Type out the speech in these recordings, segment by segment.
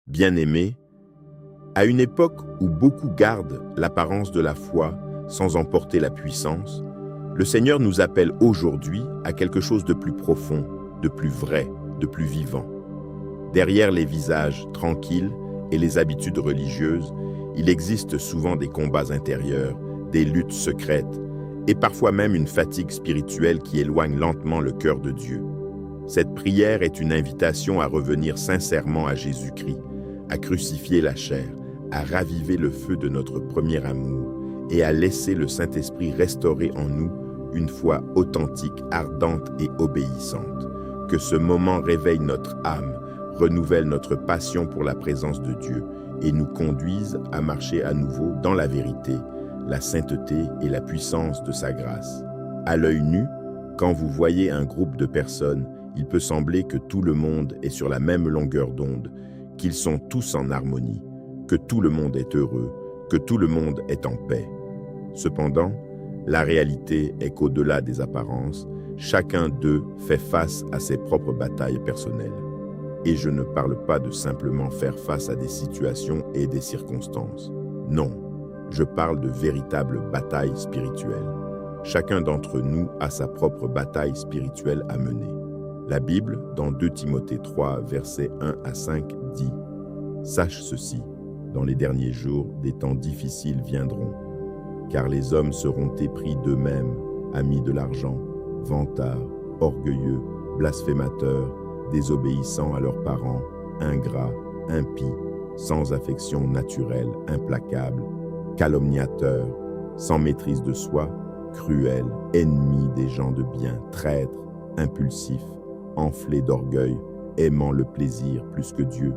Bien-aimés, à une époque où beaucoup gardent l'apparence de la foi sans en porter la puissance, le Seigneur nous appelle aujourd'hui à quelque chose de plus profond, de plus vrai, de plus vivant. Derrière les visages tranquilles et les habitudes religieuses, il existe souvent des combats intérieurs, des luttes secrètes et parfois même une fatigue spirituelle qui éloigne lentement le cœur de Dieu. Cette prière est une invitation à revenir sincèrement à Jésus-Christ, à crucifier la chair, à raviver le feu de notre premier amour et à laisser le Saint-Esprit restaurer en nous une foi authentique, ardente et obéissante. Que ce moment réveille notre âme, renouvelle notre passion pour la présence de Dieu et nous conduise à marcher à nouveau dans la vérité, la sainteté et la puissance de sa grâce. À l'œil nu, quand vous voyez un groupe de personnes, il peut sembler que tout le monde est sur la même longueur d'onde, qu'ils sont tous en harmonie, que tout le monde est heureux, que tout le monde est en paix. Cependant, la réalité est qu'au-delà des apparences, chacun d'eux fait face à ses propres batailles personnelles. Et je ne parle pas de simplement faire face à des situations et des circonstances. Non, je parle de véritables batailles spirituelles. Chacun d'entre nous a sa propre bataille spirituelle à mener. La Bible, dans 2 Timothée 3, versets 1 à 5, dit « Sache ceci, dans les derniers jours, des temps difficiles viendront, car les hommes seront épris d'eux-mêmes, amis de l'argent, vantards, orgueilleux, blasphémateurs, désobéissants à leurs parents, ingrats, impies, sans affection naturelle, implacables, calomniateurs, sans maîtrise de soi, cruels, ennemis des gens de bien, traîtres, impulsifs, enflés d'orgueil, aimant le plaisir plus que Dieu,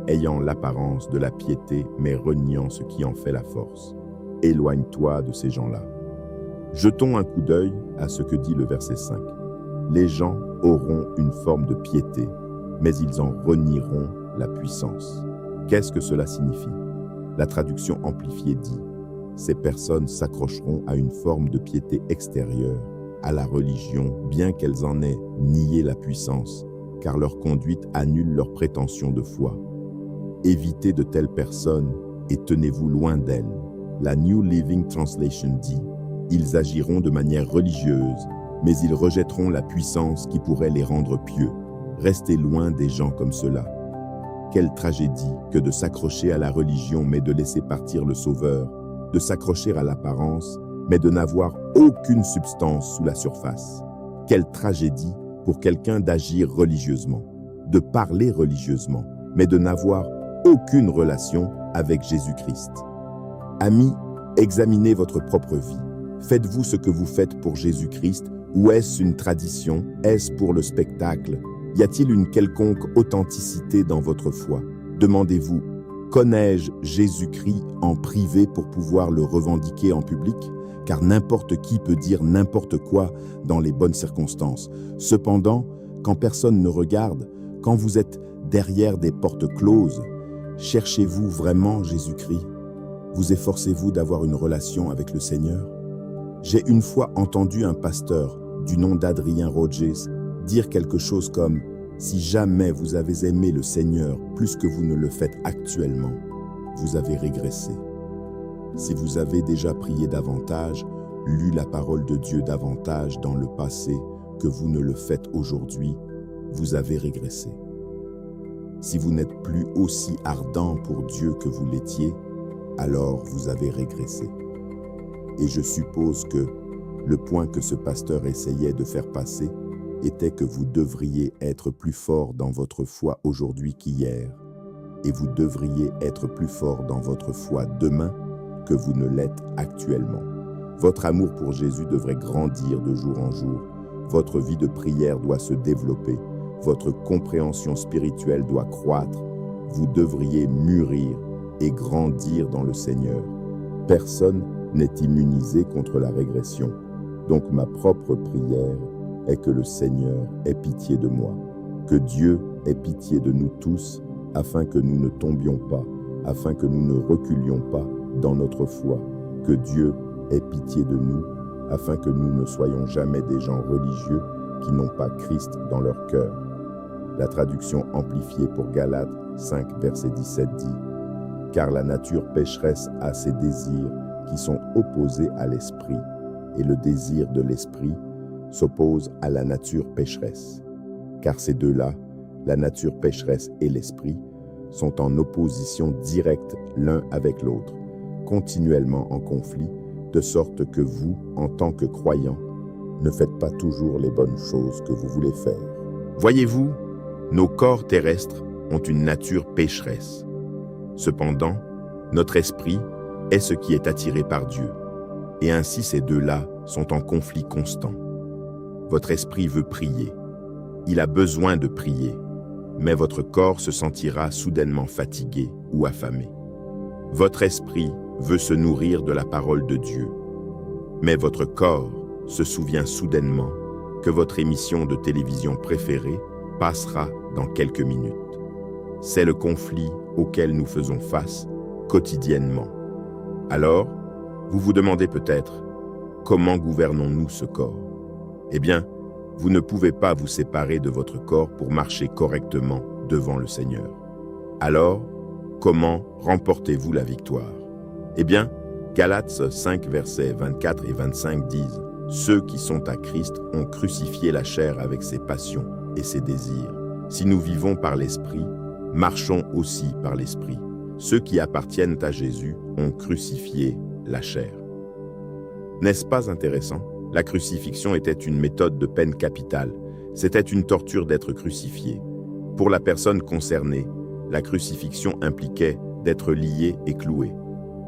ayant l'apparence de la piété, mais reniant ce qui en fait la force. Éloigne-toi de ces gens-là. » Jetons un coup d'œil à ce que dit le verset 5. Les gens auront une forme de piété, mais ils en renieront la puissance. Qu'est-ce que cela signifie? La traduction amplifiée dit « Ces personnes s'accrocheront à une forme de piété extérieure, à la religion, bien qu'elles en aient nié la puissance, car leur conduite annule leurs prétentions de foi. Évitez de telles personnes et tenez-vous loin d'elles. » La New Living Translation dit « Ils agiront de manière religieuse, mais ils rejetteront la puissance qui pourrait les rendre pieux. Restez loin des gens comme cela. » Quelle tragédie que de s'accrocher à la religion mais de laisser partir le Sauveur, de s'accrocher à l'apparence mais de n'avoir aucune substance sous la surface. Quelle tragédie pour quelqu'un d'agir religieusement, de parler religieusement, mais de n'avoir aucune relation avec Jésus-Christ. Amis, examinez votre propre vie. Faites-vous ce que vous faites pour Jésus-Christ ou est-ce une tradition? Est-ce pour le spectacle? Y a-t-il une quelconque authenticité dans votre foi? Demandez-vous, connais-je Jésus-Christ en privé pour pouvoir le revendiquer en public? Car n'importe qui peut dire n'importe quoi dans les bonnes circonstances. Cependant, quand personne ne regarde, quand vous êtes derrière des portes closes, cherchez-vous vraiment Jésus-Christ? Vous efforcez-vous d'avoir une relation avec le Seigneur? J'ai une fois entendu un pasteur du nom d'Adrien Rogers dire quelque chose comme « Si jamais vous avez aimé le Seigneur plus que vous ne le faites actuellement, vous avez régressé. Si vous avez déjà prié davantage, lu la parole de Dieu davantage dans le passé que vous ne le faites aujourd'hui, vous avez régressé. Si vous n'êtes plus aussi ardent pour Dieu que vous l'étiez, alors vous avez régressé. » Et je suppose que le point que ce pasteur essayait de faire passer était que vous devriez être plus fort dans votre foi aujourd'hui qu'hier, et vous devriez être plus fort dans votre foi demain que vous ne l'êtes actuellement. Votre amour pour Jésus devrait grandir de jour en jour. Votre vie de prière doit se développer. Votre compréhension spirituelle doit croître. Vous devriez mûrir et grandir dans le Seigneur. Personne n'est immunisé contre la régression. Donc ma propre prière est que le Seigneur ait pitié de moi, que Dieu ait pitié de nous tous, afin que nous ne tombions pas, afin que nous ne reculions pas dans notre foi, que Dieu ait pitié de nous, afin que nous ne soyons jamais des gens religieux qui n'ont pas Christ dans leur cœur. La traduction amplifiée pour Galates 5, verset 17 dit « Car la nature pécheresse a ses désirs qui sont opposés à l'esprit, et le désir de l'esprit s'oppose à la nature pécheresse. Car ces deux-là, la nature pécheresse et l'esprit, sont en opposition directe l'un avec l'autre, continuellement en conflit, de sorte que vous, en tant que croyants, ne faites pas toujours les bonnes choses que vous voulez faire. » Voyez-vous, nos corps terrestres ont une nature pécheresse. Cependant, notre esprit est ce qui est attiré par Dieu, et ainsi ces deux-là sont en conflit constant. Votre esprit veut prier. Il a besoin de prier, mais votre corps se sentira soudainement fatigué ou affamé. Votre esprit veut se nourrir de la parole de Dieu, mais votre corps se souvient soudainement que votre émission de télévision préférée passera dans quelques minutes. C'est le conflit auquel nous faisons face quotidiennement. Alors, vous vous demandez peut-être, comment gouvernons-nous ce corps? Eh bien, vous ne pouvez pas vous séparer de votre corps pour marcher correctement devant le Seigneur. Alors, comment remportez-vous la victoire? Eh bien, Galates 5, versets 24 et 25 disent « Ceux qui sont à Christ ont crucifié la chair avec ses passions et ses désirs. Si nous vivons par l'Esprit, marchons aussi par l'Esprit. Ceux qui appartiennent à Jésus ont crucifié la chair. » N'est-ce pas intéressant? La crucifixion était une méthode de peine capitale. C'était une torture d'être crucifié. Pour la personne concernée, la crucifixion impliquait d'être lié et cloué.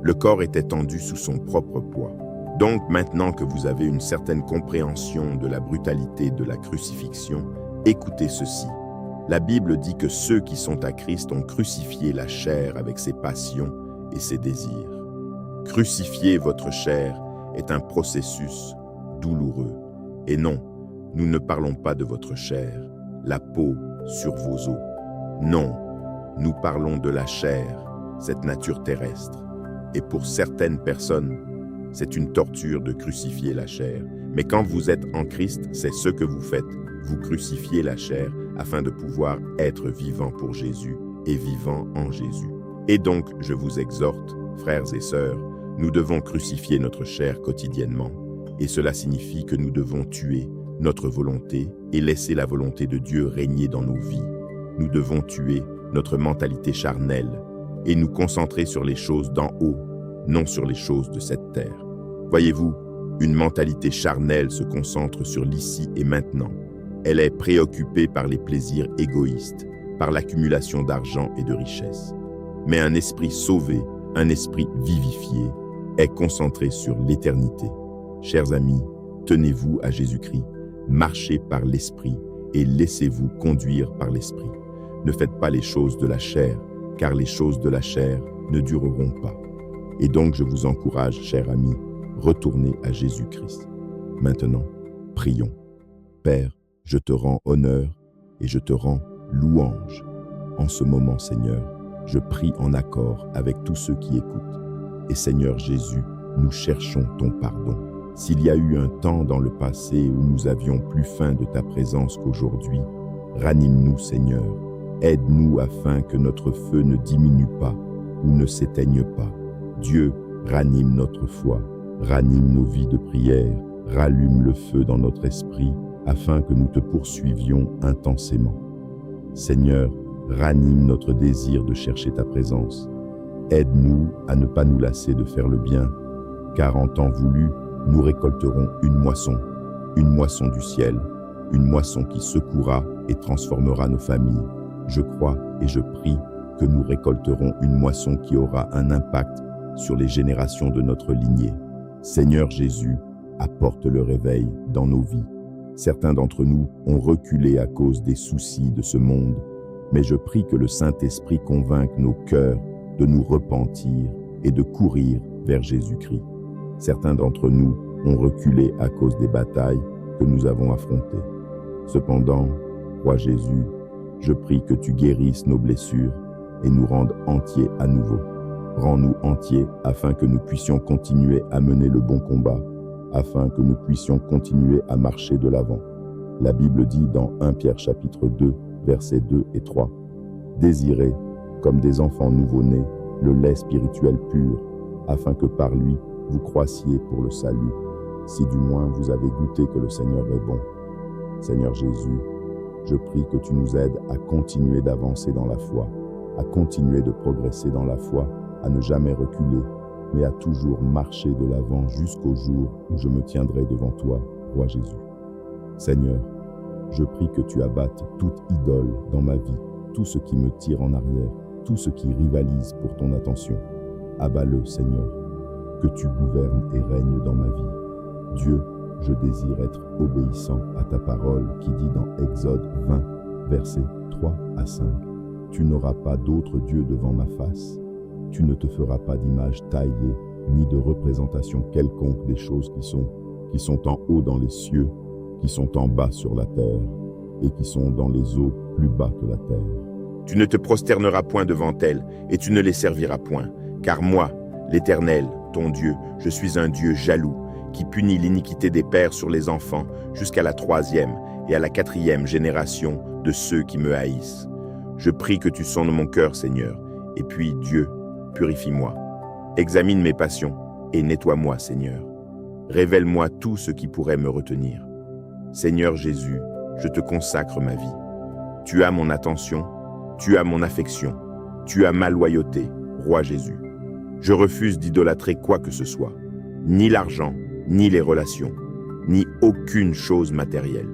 Le corps était tendu sous son propre poids. Donc maintenant que vous avez une certaine compréhension de la brutalité de la crucifixion, écoutez ceci. La Bible dit que ceux qui sont à Christ ont crucifié la chair avec ses passions et ses désirs. Crucifier votre chair est un processus douloureux. Et non, nous ne parlons pas de votre chair, la peau sur vos os. Non, nous parlons de la chair, cette nature terrestre. Et pour certaines personnes, c'est une torture de crucifier la chair. Mais quand vous êtes en Christ, c'est ce que vous faites. Vous crucifiez la chair afin de pouvoir être vivant pour Jésus et vivant en Jésus. Et donc, je vous exhorte, frères et sœurs, nous devons crucifier notre chair quotidiennement. Et cela signifie que nous devons tuer notre volonté et laisser la volonté de Dieu régner dans nos vies. Nous devons tuer notre mentalité charnelle et nous concentrer sur les choses d'en haut, non sur les choses de cette terre. Voyez-vous, une mentalité charnelle se concentre sur l'ici et maintenant. Elle est préoccupée par les plaisirs égoïstes, par l'accumulation d'argent et de richesses. Mais un esprit sauvé, un esprit vivifié, est concentré sur l'éternité. Chers amis, tenez-vous à Jésus-Christ, marchez par l'Esprit et laissez-vous conduire par l'Esprit. Ne faites pas les choses de la chair, car les choses de la chair ne dureront pas. Et donc je vous encourage, chers amis, retournez à Jésus-Christ. Maintenant, prions. Père, je te rends honneur et je te rends louange. En ce moment, Seigneur, je prie en accord avec tous ceux qui écoutent. Et Seigneur Jésus, nous cherchons ton pardon. S'il y a eu un temps dans le passé où nous avions plus faim de ta présence qu'aujourd'hui, ranime-nous, Seigneur. Aide-nous afin que notre feu ne diminue pas ou ne s'éteigne pas. Dieu, ranime notre foi, ranime nos vies de prière, rallume le feu dans notre esprit afin que nous te poursuivions intensément. Seigneur, ranime notre désir de chercher ta présence. Aide-nous à ne pas nous lasser de faire le bien, car en temps voulu, nous récolterons une moisson du ciel, une moisson qui secouera et transformera nos familles. Je crois et je prie que nous récolterons une moisson qui aura un impact sur les générations de notre lignée. Seigneur Jésus, apporte le réveil dans nos vies. Certains d'entre nous ont reculé à cause des soucis de ce monde, mais je prie que le Saint-Esprit convainque nos cœurs de nous repentir et de courir vers Jésus-Christ. Certains d'entre nous ont reculé à cause des batailles que nous avons affrontées. Cependant, roi Jésus, je prie que tu guérisses nos blessures et nous rendes entiers à nouveau. Rends-nous entiers afin que nous puissions continuer à mener le bon combat, afin que nous puissions continuer à marcher de l'avant. La Bible dit dans 1 Pierre chapitre 2, versets 2 et 3, « Désirez comme des enfants nouveau-nés, le lait spirituel pur, afin que par lui, vous croissiez pour le salut, si du moins vous avez goûté que le Seigneur est bon. Seigneur Jésus, je prie que tu nous aides à continuer d'avancer dans la foi, à continuer de progresser dans la foi, à ne jamais reculer, mais à toujours marcher de l'avant jusqu'au jour où je me tiendrai devant toi, Roi Jésus. Seigneur, je prie que tu abattes toute idole dans ma vie, tout ce qui me tire en arrière, tout ce qui rivalise pour ton attention. Abats-le, Seigneur, que tu gouvernes et règnes dans ma vie. Dieu, je désire être obéissant à ta parole qui dit dans Exode 20, versets 3 à 5, « Tu n'auras pas d'autre Dieu devant ma face, tu ne te feras pas d'image taillée, ni de représentation quelconque des choses qui sont en haut dans les cieux, qui sont en bas sur la terre, et qui sont dans les eaux plus bas que la terre. Tu ne te prosterneras point devant elles, et tu ne les serviras point, car moi, l'Éternel, ton Dieu, je suis un Dieu jaloux, qui punit l'iniquité des pères sur les enfants jusqu'à la 3e et à la 4e génération de ceux qui me haïssent. Je prie que tu sondes mon cœur, Seigneur, et puis, Dieu, purifie-moi. Examine mes passions et nettoie-moi, Seigneur. Révèle-moi tout ce qui pourrait me retenir. Seigneur Jésus, je te consacre ma vie. Tu as mon attention, tu as mon affection, tu as ma loyauté, Roi Jésus. Je refuse d'idolâtrer quoi que ce soit, ni l'argent, ni les relations, ni aucune chose matérielle.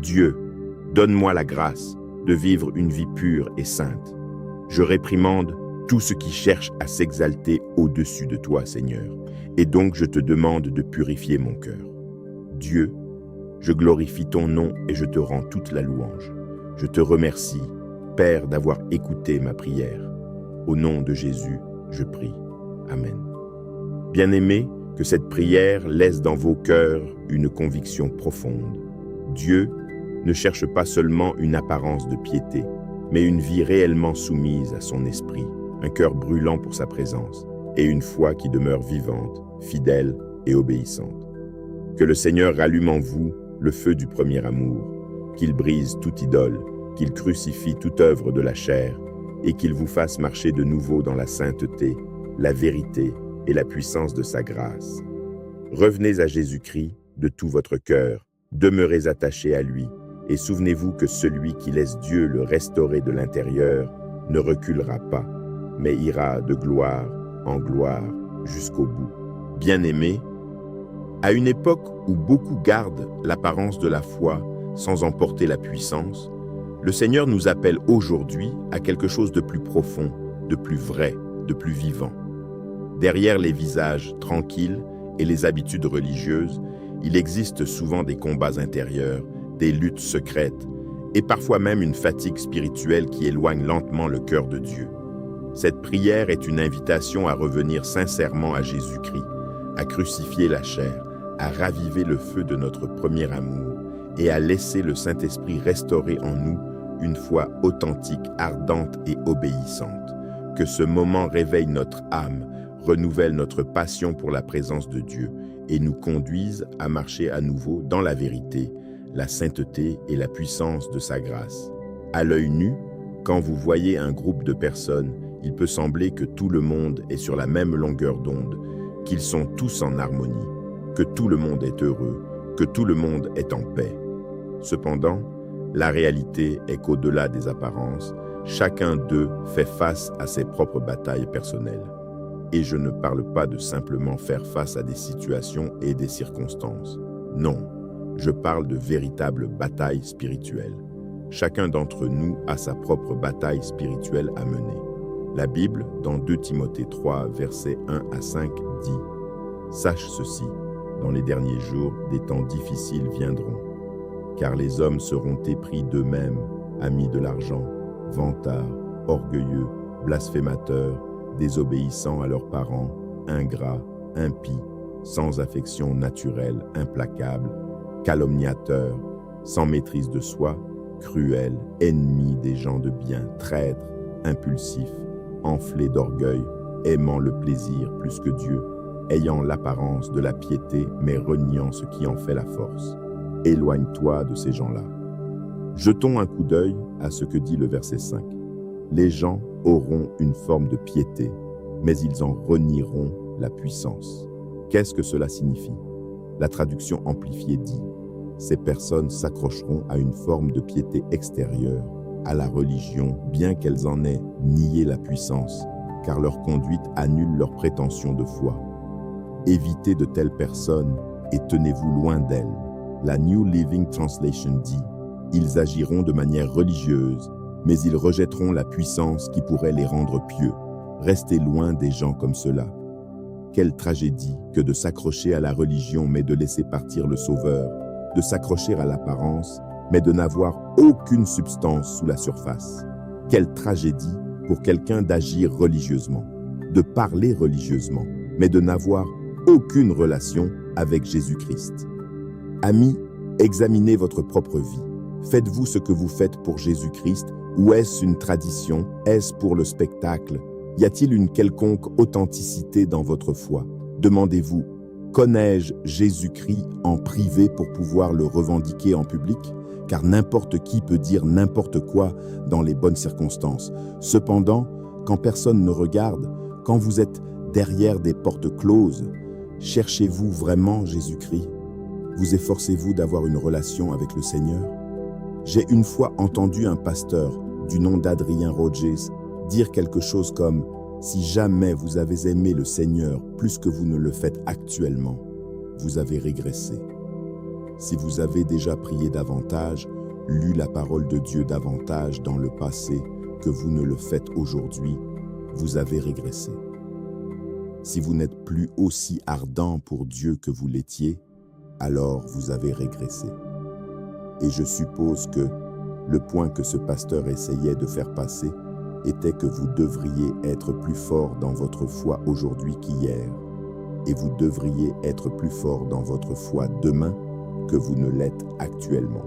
Dieu, donne-moi la grâce de vivre une vie pure et sainte. Je réprimande tout ce qui cherche à s'exalter au-dessus de toi, Seigneur, et donc je te demande de purifier mon cœur. Dieu, je glorifie ton nom et je te rends toute la louange. Je te remercie, Père, d'avoir écouté ma prière. Au nom de Jésus, je prie. Amen. Bien-aimés, que cette prière laisse dans vos cœurs une conviction profonde. Dieu ne cherche pas seulement une apparence de piété, mais une vie réellement soumise à son esprit, un cœur brûlant pour sa présence, et une foi qui demeure vivante, fidèle et obéissante. Que le Seigneur rallume en vous le feu du premier amour, qu'il brise toute idole, qu'il crucifie toute œuvre de la chair, et qu'il vous fasse marcher de nouveau dans la sainteté, la vérité et la puissance de sa grâce. Revenez à Jésus-Christ de tout votre cœur, demeurez attachés à lui, et souvenez-vous que celui qui laisse Dieu le restaurer de l'intérieur ne reculera pas, mais ira de gloire en gloire jusqu'au bout. Bien-aimés, à une époque où beaucoup gardent l'apparence de la foi sans en porter la puissance, le Seigneur nous appelle aujourd'hui à quelque chose de plus profond, de plus vrai, de plus vivant. Derrière les visages tranquilles et les habitudes religieuses, il existe souvent des combats intérieurs, des luttes secrètes et parfois même une fatigue spirituelle qui éloigne lentement le cœur de Dieu. Cette prière est une invitation à revenir sincèrement à Jésus-Christ, à crucifier la chair, à raviver le feu de notre premier amour et à laisser le Saint-Esprit restaurer en nous une foi authentique, ardente et obéissante. Que ce moment réveille notre âme, renouvelle notre passion pour la présence de Dieu et nous conduise à marcher à nouveau dans la vérité, la sainteté et la puissance de sa grâce. À l'œil nu, quand vous voyez un groupe de personnes, il peut sembler que tout le monde est sur la même longueur d'onde, qu'ils sont tous en harmonie, que tout le monde est heureux, que tout le monde est en paix. Cependant, la réalité est qu'au-delà des apparences, chacun d'eux fait face à ses propres batailles personnelles. Et je ne parle pas de simplement faire face à des situations et des circonstances. Non, je parle de véritables batailles spirituelles. Chacun d'entre nous a sa propre bataille spirituelle à mener. La Bible, dans 2 Timothée 3, versets 1 à 5, dit « Sache ceci, dans les derniers jours, des temps difficiles viendront, car les hommes seront épris d'eux-mêmes, amis de l'argent, vantards, orgueilleux, blasphémateurs, désobéissants à leurs parents, ingrats, impies, sans affection naturelle, implacables, calomniateurs, sans maîtrise de soi, cruels, ennemis des gens de bien, traîtres, impulsifs, enflés d'orgueil, aimant le plaisir plus que Dieu, ayant l'apparence de la piété, mais reniant ce qui en fait la force. Éloigne-toi de ces gens-là. Jetons un coup d'œil à ce que dit le verset 5. Les gens auront une forme de piété, mais ils en renieront la puissance. Qu'est-ce que cela signifie? La traduction amplifiée dit « Ces personnes s'accrocheront à une forme de piété extérieure, à la religion, bien qu'elles en aient nié la puissance, car leur conduite annule leurs prétentions de foi. Évitez de telles personnes et tenez-vous loin d'elles. » La New Living Translation dit « Ils agiront de manière religieuse, mais ils rejetteront la puissance qui pourrait les rendre pieux. Restez loin des gens comme cela. » Quelle tragédie que de s'accrocher à la religion mais de laisser partir le Sauveur, de s'accrocher à l'apparence mais de n'avoir aucune substance sous la surface. Quelle tragédie pour quelqu'un d'agir religieusement, de parler religieusement, mais de n'avoir aucune relation avec Jésus-Christ. Amis, examinez votre propre vie. Faites-vous ce que vous faites pour Jésus-Christ ou est-ce une tradition? Est-ce pour le spectacle? Y a-t-il une quelconque authenticité dans votre foi? Demandez-vous, connais-je Jésus-Christ en privé pour pouvoir le revendiquer en public? Car n'importe qui peut dire n'importe quoi dans les bonnes circonstances. Cependant, quand personne ne regarde, quand vous êtes derrière des portes closes, cherchez-vous vraiment Jésus-Christ? Vous efforcez-vous d'avoir une relation avec le Seigneur? J'ai une fois entendu un pasteur du nom d'Adrien Rogers dire quelque chose comme « Si jamais vous avez aimé le Seigneur plus que vous ne le faites actuellement, vous avez régressé. Si vous avez déjà prié davantage, lu la parole de Dieu davantage dans le passé que vous ne le faites aujourd'hui, vous avez régressé. Si vous n'êtes plus aussi ardent pour Dieu que vous l'étiez, alors vous avez régressé. » Et je suppose que le point que ce pasteur essayait de faire passer était que vous devriez être plus fort dans votre foi aujourd'hui qu'hier, et vous devriez être plus fort dans votre foi demain que vous ne l'êtes actuellement.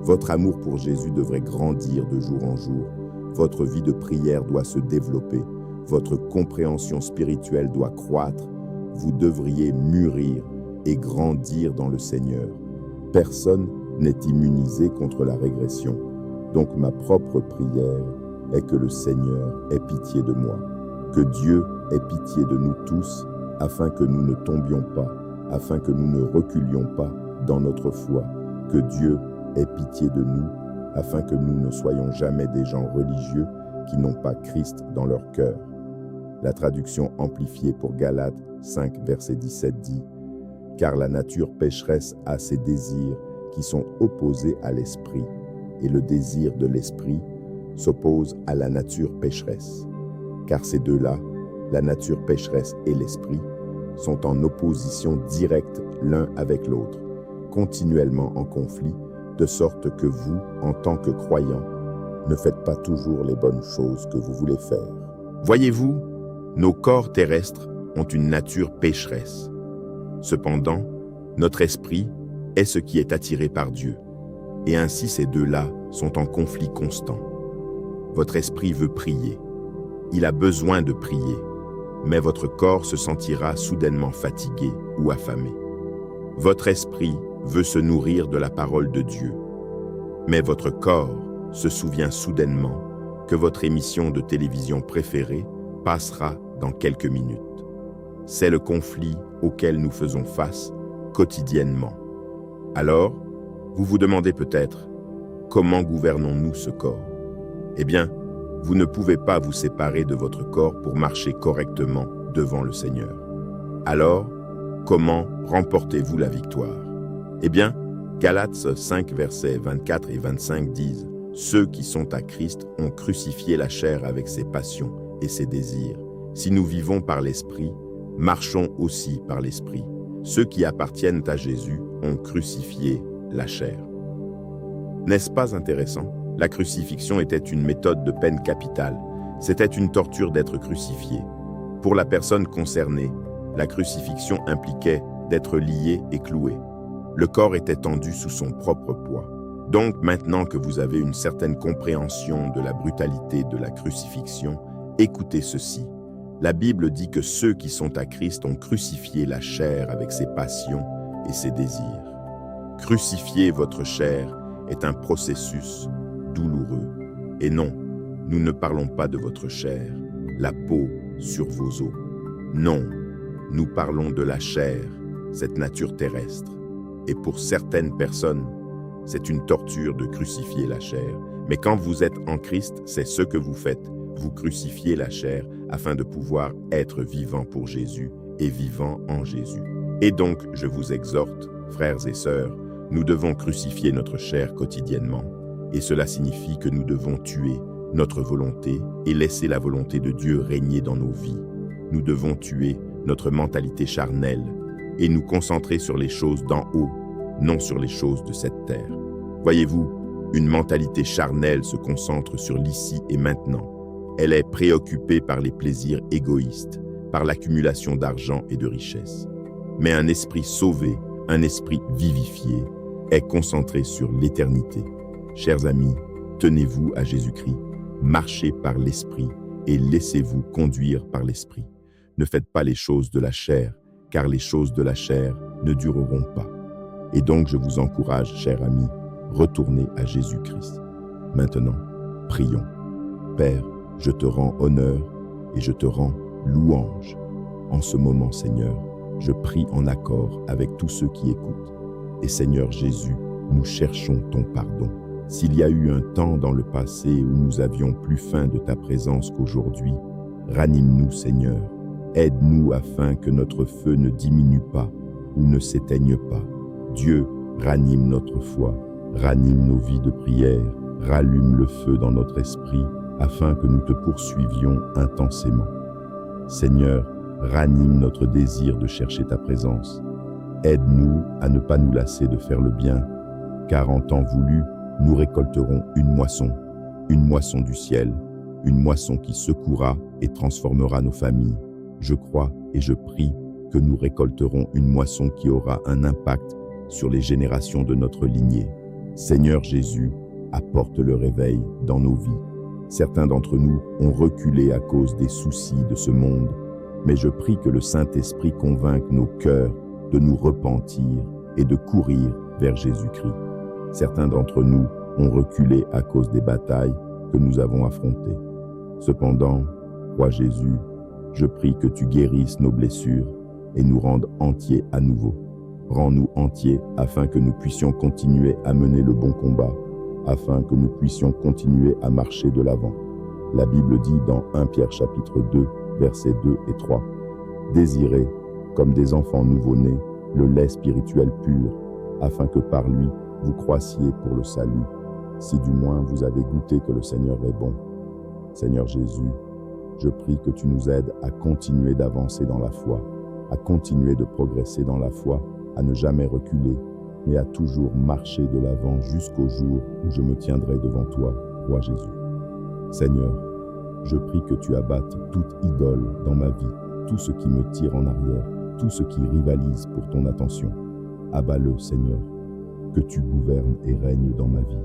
Votre amour pour Jésus devrait grandir de jour en jour, votre vie de prière doit se développer, votre compréhension spirituelle doit croître, vous devriez mûrir et grandir dans le Seigneur. Personne n'est immunisé contre la régression, donc ma propre prière est que le Seigneur ait pitié de moi, que Dieu ait pitié de nous tous, afin que nous ne tombions pas, afin que nous ne reculions pas dans notre foi, que Dieu ait pitié de nous, afin que nous ne soyons jamais des gens religieux qui n'ont pas Christ dans leur cœur. La traduction amplifiée pour Galates 5, verset 17 dit « Car la nature pécheresse a ses désirs qui sont opposés à l'esprit, et le désir de l'esprit s'oppose à la nature pécheresse. Car ces deux-là, la nature pécheresse et l'esprit, sont en opposition directe l'un avec l'autre, continuellement en conflit, de sorte que vous, en tant que croyants, ne faites pas toujours les bonnes choses que vous voulez faire. » Voyez-vous, nos corps terrestres ont une nature pécheresse. Cependant, notre esprit est ce qui est attiré par Dieu. Et ainsi ces deux-là sont en conflit constant. Votre esprit veut prier. Il a besoin de prier, mais votre corps se sentira soudainement fatigué ou affamé. Votre esprit veut se nourrir de la parole de Dieu, mais votre corps se souvient soudainement que votre émission de télévision préférée passera dans quelques minutes. C'est le conflit auquel nous faisons face quotidiennement. Alors, vous vous demandez peut-être, comment gouvernons-nous ce corps? Eh bien, vous ne pouvez pas vous séparer de votre corps pour marcher correctement devant le Seigneur. Alors, comment remportez-vous la victoire? Eh bien, Galates 5, versets 24 et 25 disent « Ceux qui sont à Christ ont crucifié la chair avec ses passions et ses désirs. Si nous vivons par l'Esprit, marchons aussi par l'Esprit. Ceux qui appartiennent à Jésus ont crucifié la chair. » N'est-ce pas intéressant? La crucifixion était une méthode de peine capitale. C'était une torture d'être crucifié. Pour la personne concernée, la crucifixion impliquait d'être lié et cloué. Le corps était tendu sous son propre poids. Donc, maintenant que vous avez une certaine compréhension de la brutalité de la crucifixion, écoutez ceci. La Bible dit que ceux qui sont à Christ ont crucifié la chair avec ses passions et ses désirs. Crucifier votre chair est un processus douloureux. Et non, nous ne parlons pas de votre chair, la peau sur vos os. Non, nous parlons de la chair, cette nature terrestre. Et pour certaines personnes, c'est une torture de crucifier la chair. Mais quand vous êtes en Christ, c'est ce que vous faites. Vous crucifiez la chair afin de pouvoir être vivant pour Jésus et vivant en Jésus. Et donc, je vous exhorte, frères et sœurs, nous devons crucifier notre chair quotidiennement. Et cela signifie que nous devons tuer notre volonté et laisser la volonté de Dieu régner dans nos vies. Nous devons tuer notre mentalité charnelle et nous concentrer sur les choses d'en haut, non sur les choses de cette terre. Voyez-vous, une mentalité charnelle se concentre sur l'ici et maintenant. Elle est préoccupée par les plaisirs égoïstes, par l'accumulation d'argent et de richesses. Mais un esprit sauvé, un esprit vivifié, est concentré sur l'éternité. Chers amis, tenez-vous à Jésus-Christ, marchez par l'esprit et laissez-vous conduire par l'esprit. Ne faites pas les choses de la chair, car les choses de la chair ne dureront pas. Et donc je vous encourage, chers amis, retournez à Jésus-Christ. Maintenant, prions. Père, je te rends honneur et je te rends louange. En ce moment, Seigneur, je prie en accord avec tous ceux qui écoutent. Et Seigneur Jésus, nous cherchons ton pardon. S'il y a eu un temps dans le passé où nous avions plus faim de ta présence qu'aujourd'hui, ranime-nous, Seigneur. Aide-nous afin que notre feu ne diminue pas ou ne s'éteigne pas. Dieu, ranime notre foi, ranime nos vies de prière, rallume le feu dans notre esprit afin que nous te poursuivions intensément. Seigneur, ranime notre désir de chercher ta présence. Aide-nous à ne pas nous lasser de faire le bien, car en temps voulu, nous récolterons une moisson du ciel, une moisson qui secouera et transformera nos familles. Je crois et je prie que nous récolterons une moisson qui aura un impact sur les générations de notre lignée. Seigneur Jésus, apporte le réveil dans nos vies. Certains d'entre nous ont reculé à cause des soucis de ce monde, mais je prie que le Saint-Esprit convainque nos cœurs de nous repentir et de courir vers Jésus-Christ. Certains d'entre nous ont reculé à cause des batailles que nous avons affrontées. Cependant, roi Jésus, je prie que tu guérisses nos blessures et nous rendes entiers à nouveau. Rends-nous entiers afin que nous puissions continuer à mener le bon combat, afin que nous puissions continuer à marcher de l'avant. La Bible dit dans 1 Pierre chapitre 2, versets 2 et 3, « Désirez, comme des enfants nouveau-nés, le lait spirituel pur, afin que par lui vous croissiez pour le salut, si du moins vous avez goûté que le Seigneur est bon. » Seigneur Jésus, je prie que tu nous aides à continuer d'avancer dans la foi, à continuer de progresser dans la foi, à ne jamais reculer, mais à toujours marcher de l'avant jusqu'au jour où je me tiendrai devant toi, roi Jésus. Seigneur, je prie que tu abattes toute idole dans ma vie, tout ce qui me tire en arrière, tout ce qui rivalise pour ton attention. Abats-le, Seigneur, que tu gouvernes et règnes dans ma vie.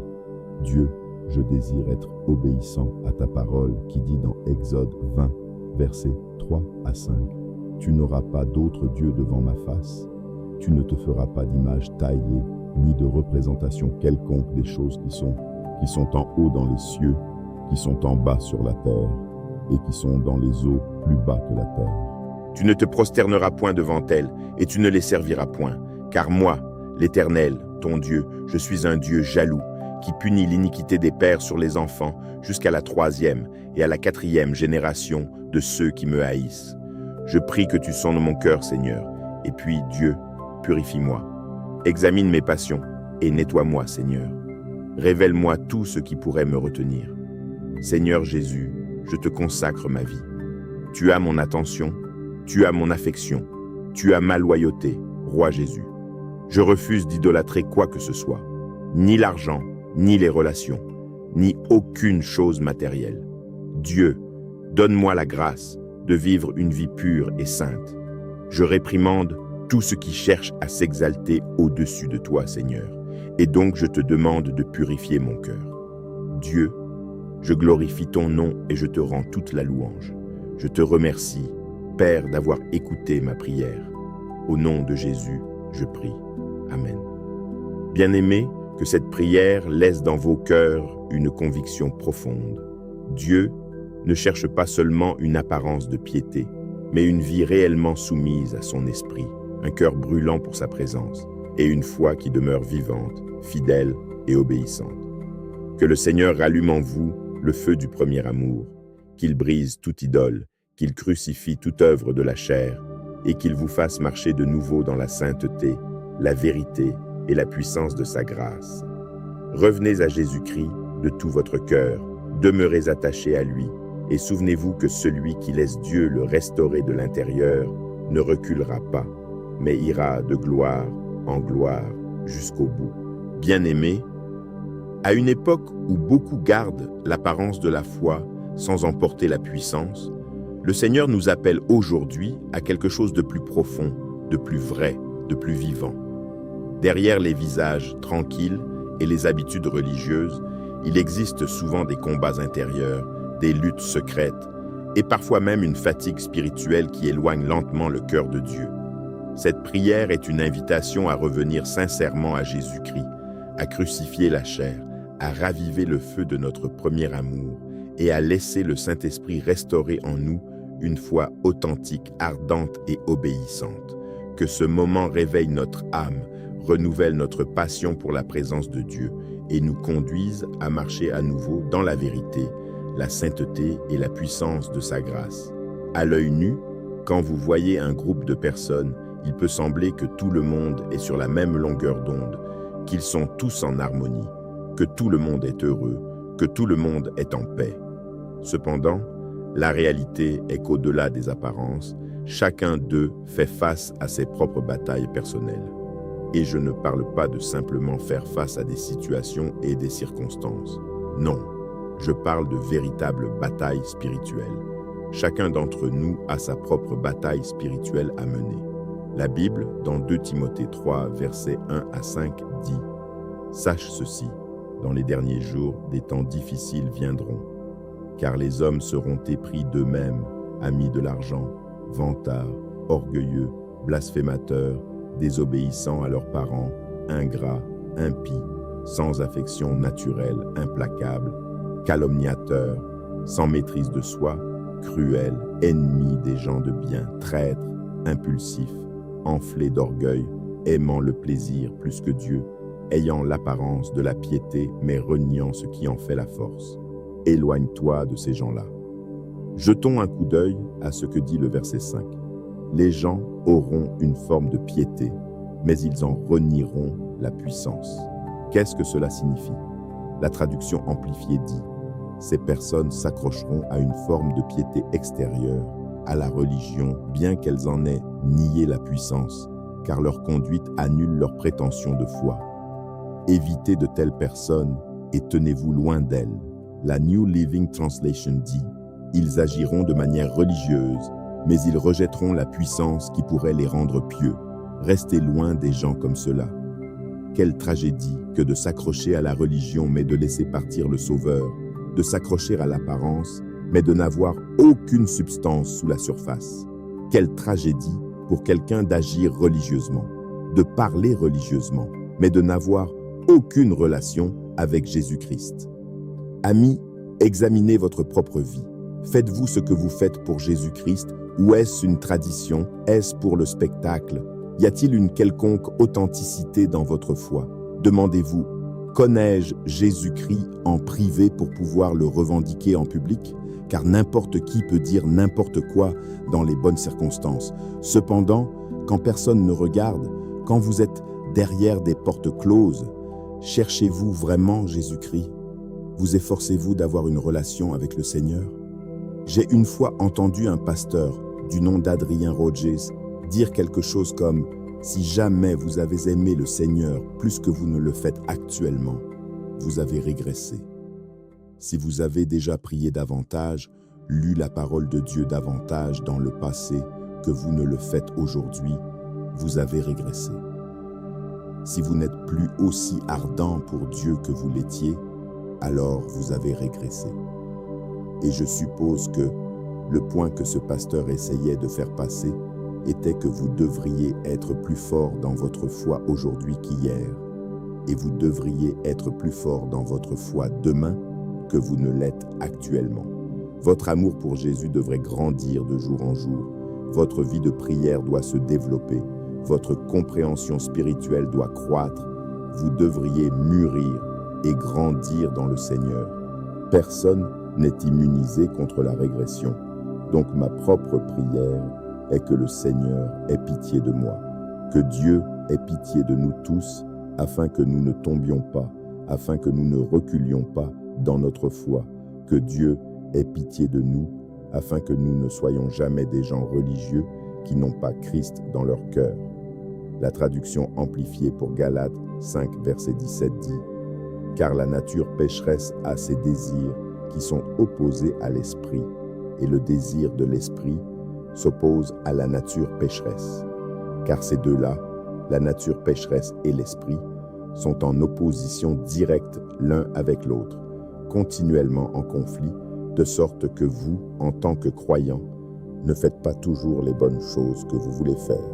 Dieu, je désire être obéissant à ta parole qui dit dans Exode 20, versets 3 à 5, « Tu n'auras pas d'autre Dieu devant ma face. Tu ne te feras pas d'image taillée, ni de représentation quelconque des choses qui sont en haut dans les cieux, qui sont en bas sur la terre, et qui sont dans les eaux plus bas que la terre. Tu ne te prosterneras point devant elles, et tu ne les serviras point, car moi, l'Éternel, ton Dieu, je suis un Dieu jaloux, qui punit l'iniquité des pères sur les enfants jusqu'à la 3e et à la 4e génération de ceux qui me haïssent. Je prie que tu sondes mon cœur, Seigneur, et puis, Dieu, purifie-moi. Examine mes passions et nettoie-moi, Seigneur. Révèle-moi tout ce qui pourrait me retenir. Seigneur Jésus, je te consacre ma vie. Tu as mon attention, tu as mon affection, tu as ma loyauté, roi Jésus. Je refuse d'idolâtrer quoi que ce soit, ni l'argent, ni les relations, ni aucune chose matérielle. Dieu, donne-moi la grâce de vivre une vie pure et sainte. Je réprimande tout ce qui cherche à s'exalter au-dessus de toi, Seigneur, et donc je te demande de purifier mon cœur. Dieu, je glorifie ton nom et je te rends toute la louange. Je te remercie, Père, d'avoir écouté ma prière. Au nom de Jésus, je prie. Amen. Bien-aimés, que cette prière laisse dans vos cœurs une conviction profonde. Dieu ne cherche pas seulement une apparence de piété, mais une vie réellement soumise à son esprit, un cœur brûlant pour sa présence, et une foi qui demeure vivante, fidèle et obéissante. Que le Seigneur rallume en vous le feu du premier amour, qu'il brise toute idole, qu'il crucifie toute œuvre de la chair, et qu'il vous fasse marcher de nouveau dans la sainteté, la vérité et la puissance de sa grâce. Revenez à Jésus-Christ de tout votre cœur, demeurez attachés à lui, et souvenez-vous que celui qui laisse Dieu le restaurer de l'intérieur ne reculera pas, mais ira de gloire en gloire jusqu'au bout. Bien-aimés, à une époque où beaucoup gardent l'apparence de la foi sans en porter la puissance, le Seigneur nous appelle aujourd'hui à quelque chose de plus profond, de plus vrai, de plus vivant. Derrière les visages tranquilles et les habitudes religieuses, il existe souvent des combats intérieurs, des luttes secrètes et parfois même une fatigue spirituelle qui éloigne lentement le cœur de Dieu. Cette prière est une invitation à revenir sincèrement à Jésus-Christ, à crucifier la chair, à raviver le feu de notre premier amour et à laisser le Saint-Esprit restaurer en nous une foi authentique, ardente et obéissante. Que ce moment réveille notre âme, renouvelle notre passion pour la présence de Dieu et nous conduise à marcher à nouveau dans la vérité, la sainteté et la puissance de sa grâce. À l'œil nu, quand vous voyez un groupe de personnes, il peut sembler que tout le monde est sur la même longueur d'onde, qu'ils sont tous en harmonie, que tout le monde est heureux, que tout le monde est en paix. Cependant, la réalité est qu'au-delà des apparences, chacun d'eux fait face à ses propres batailles personnelles. Et je ne parle pas de simplement faire face à des situations et des circonstances. Non, je parle de véritables batailles spirituelles. Chacun d'entre nous a sa propre bataille spirituelle à mener. La Bible, dans 2 Timothée 3, versets 1 à 5, dit « Sache ceci, dans les derniers jours, des temps difficiles viendront, car les hommes seront épris d'eux-mêmes, amis de l'argent, vantards, orgueilleux, blasphémateurs, désobéissants à leurs parents, ingrats, impies, sans affection naturelle, implacables, calomniateurs, sans maîtrise de soi, cruels, ennemis des gens de bien, traîtres, impulsifs, enflés d'orgueil, aimant le plaisir plus que Dieu, ayant l'apparence de la piété mais reniant ce qui en fait la force. Éloigne-toi de ces gens-là. » Jetons un coup d'œil à ce que dit le verset 5. Les gens auront une forme de piété, mais ils en renieront la puissance. Qu'est-ce que cela signifie? La traduction amplifiée dit « Ces personnes s'accrocheront à une forme de piété extérieure, à la religion, bien qu'elles en aient nié la puissance, car leur conduite annule leurs prétentions de foi. Évitez de telles personnes et tenez-vous loin d'elles. » La New Living Translation dit « Ils agiront de manière religieuse, mais ils rejetteront la puissance qui pourrait les rendre pieux. Restez loin des gens comme cela. » Quelle tragédie que de s'accrocher à la religion mais de laisser partir le Sauveur, de s'accrocher à l'apparence mais de n'avoir aucune substance sous la surface. Quelle tragédie pour quelqu'un d'agir religieusement, de parler religieusement, mais de n'avoir aucune relation avec Jésus-Christ. Amis, examinez votre propre vie. Faites-vous ce que vous faites pour Jésus-Christ ou est-ce une tradition? Est-ce pour le spectacle? Y a-t-il une quelconque authenticité dans votre foi? Demandez-vous, connais-je Jésus-Christ en privé pour pouvoir le revendiquer en public? Car n'importe qui peut dire n'importe quoi dans les bonnes circonstances. Cependant, quand personne ne regarde, quand vous êtes derrière des portes closes, cherchez-vous vraiment Jésus-Christ? Vous efforcez-vous d'avoir une relation avec le Seigneur? J'ai une fois entendu un pasteur du nom d'Adrien Rogers dire quelque chose comme « Si jamais vous avez aimé le Seigneur plus que vous ne le faites actuellement, vous avez régressé. Si vous avez déjà prié davantage, lu la parole de Dieu davantage dans le passé que vous ne le faites aujourd'hui, vous avez régressé. Si vous n'êtes plus aussi ardent pour Dieu que vous l'étiez, alors vous avez régressé. » Et je suppose que le point que ce pasteur essayait de faire passer était que vous devriez être plus fort dans votre foi aujourd'hui qu'hier, et vous devriez être plus fort dans votre foi demain que vous ne l'êtes actuellement. Votre amour pour Jésus devrait grandir de jour en jour. Votre vie de prière doit se développer. Votre compréhension spirituelle doit croître. Vous devriez mûrir et grandir dans le Seigneur. Personne n'est immunisé contre la régression. Donc ma propre prière est que le Seigneur ait pitié de moi, que Dieu ait pitié de nous tous, afin que nous ne tombions pas, afin que nous ne reculions pas dans notre foi, que Dieu ait pitié de nous, afin que nous ne soyons jamais des gens religieux qui n'ont pas Christ dans leur cœur. La traduction amplifiée pour Galates 5, verset 17 dit « Car la nature pécheresse a ses désirs qui sont opposés à l'esprit, et le désir de l'esprit s'oppose à la nature pécheresse. Car ces deux-là, la nature pécheresse et l'esprit, sont en opposition directe l'un avec l'autre, continuellement en conflit, de sorte que vous, en tant que croyants, ne faites pas toujours les bonnes choses que vous voulez faire. »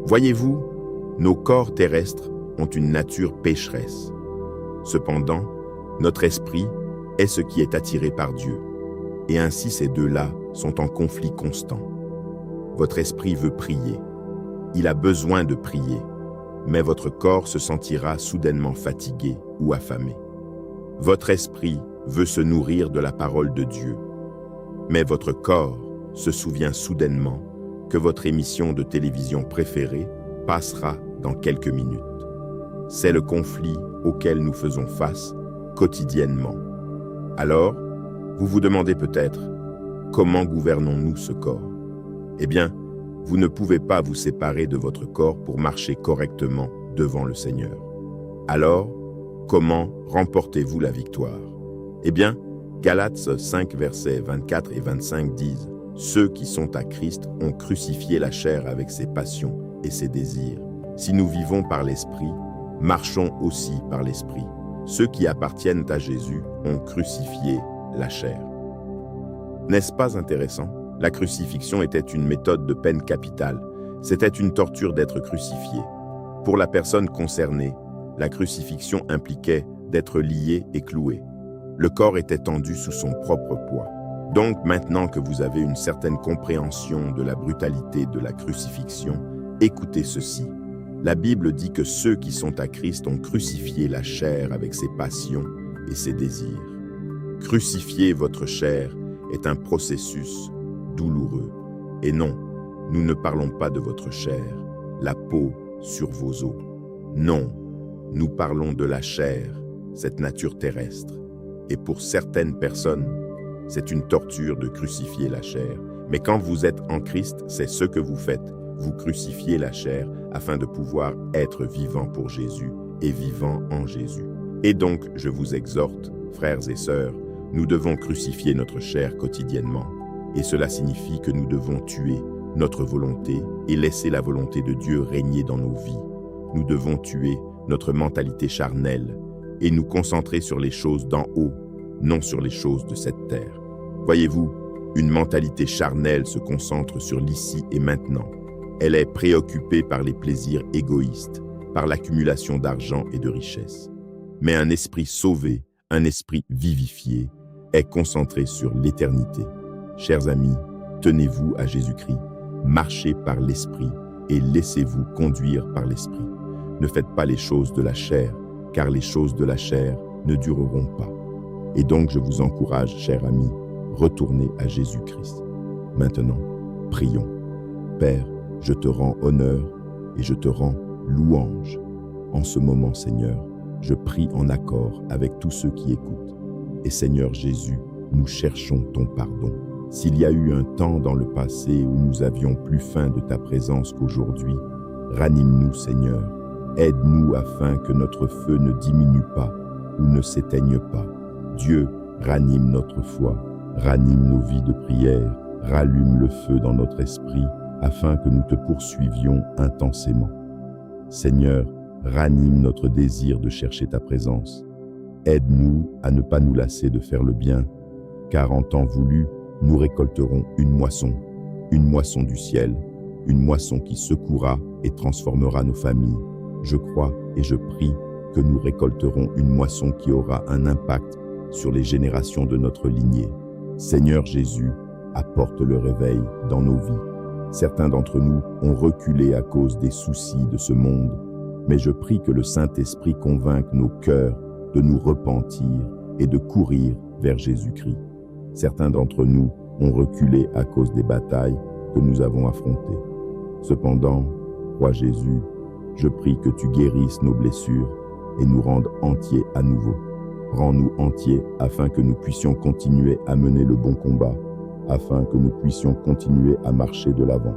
Voyez-vous, nos corps terrestres ont une nature pécheresse. Cependant, notre esprit est ce qui est attiré par Dieu, et ainsi ces deux-là sont en conflit constant. Votre esprit veut prier, il a besoin de prier, mais votre corps se sentira soudainement fatigué ou affamé. Votre esprit veut se nourrir de la parole de Dieu, mais votre corps se souvient soudainement que votre émission de télévision préférée passera dans quelques minutes. C'est le conflit auquel nous faisons face quotidiennement. Alors, vous vous demandez peut-être, comment gouvernons-nous ce corps? Eh bien, vous ne pouvez pas vous séparer de votre corps pour marcher correctement devant le Seigneur. Alors, comment remportez-vous la victoire? Eh bien, Galates 5, versets 24 et 25 disent « Ceux qui sont à Christ ont crucifié la chair avec ses passions et ses désirs. Si nous vivons par l'Esprit, marchons aussi par l'Esprit. Ceux qui appartiennent à Jésus ont crucifié la chair. » N'est-ce pas intéressant? La crucifixion était une méthode de peine capitale. C'était une torture d'être crucifié. Pour la personne concernée, la crucifixion impliquait d'être lié et cloué. Le corps était tendu sous son propre poids. Donc maintenant que vous avez une certaine compréhension de la brutalité de la crucifixion, écoutez ceci. La Bible dit que ceux qui sont à Christ ont crucifié la chair avec ses passions et ses désirs. Crucifier votre chair est un processus douloureux. Et non, nous ne parlons pas de votre chair, la peau sur vos os. Non, nous parlons de la chair, cette nature terrestre. Et pour certaines personnes, c'est une torture de crucifier la chair. Mais quand vous êtes en Christ, c'est ce que vous faites. Vous crucifiez la chair afin de pouvoir être vivant pour Jésus et vivant en Jésus. Et donc, je vous exhorte, frères et sœurs, nous devons crucifier notre chair quotidiennement. Et cela signifie que nous devons tuer notre volonté et laisser la volonté de Dieu régner dans nos vies. Nous devons tuer notre mentalité charnelle et nous concentrer sur les choses d'en haut, non sur les choses de cette terre. Voyez-vous, une mentalité charnelle se concentre sur l'ici et maintenant. Elle est préoccupée par les plaisirs égoïstes, par l'accumulation d'argent et de richesses. Mais un esprit sauvé, un esprit vivifié, est concentré sur l'éternité. Chers amis, tenez-vous à Jésus-Christ, marchez par l'Esprit et laissez-vous conduire par l'Esprit. Ne faites pas les choses de la chair, car les choses de la chair ne dureront pas. Et donc je vous encourage, chers amis, retournez à Jésus-Christ. Maintenant, prions. Père, je te rends honneur et je te rends louange. En ce moment, Seigneur, je prie en accord avec tous ceux qui écoutent. Et Seigneur Jésus, nous cherchons ton pardon. S'il y a eu un temps dans le passé où nous avions plus faim de ta présence qu'aujourd'hui, ranime-nous, Seigneur. Aide-nous afin que notre feu ne diminue pas ou ne s'éteigne pas. Dieu, ranime notre foi, ranime nos vies de prière, rallume le feu dans notre esprit afin que nous te poursuivions intensément. Seigneur, ranime notre désir de chercher ta présence. Aide-nous à ne pas nous lasser de faire le bien, car en temps voulu, nous récolterons une moisson du ciel, une moisson qui secouera et transformera nos familles. Je crois et je prie que nous récolterons une moisson qui aura un impact sur les générations de notre lignée. Seigneur Jésus, apporte le réveil dans nos vies. Certains d'entre nous ont reculé à cause des soucis de ce monde, mais je prie que le Saint-Esprit convainque nos cœurs de nous repentir et de courir vers Jésus-Christ. Certains d'entre nous ont reculé à cause des batailles que nous avons affrontées. Cependant, Roi Jésus, je prie que tu guérisses nos blessures et nous rendes entiers à nouveau. Rends-nous entiers afin que nous puissions continuer à mener le bon combat, afin que nous puissions continuer à marcher de l'avant.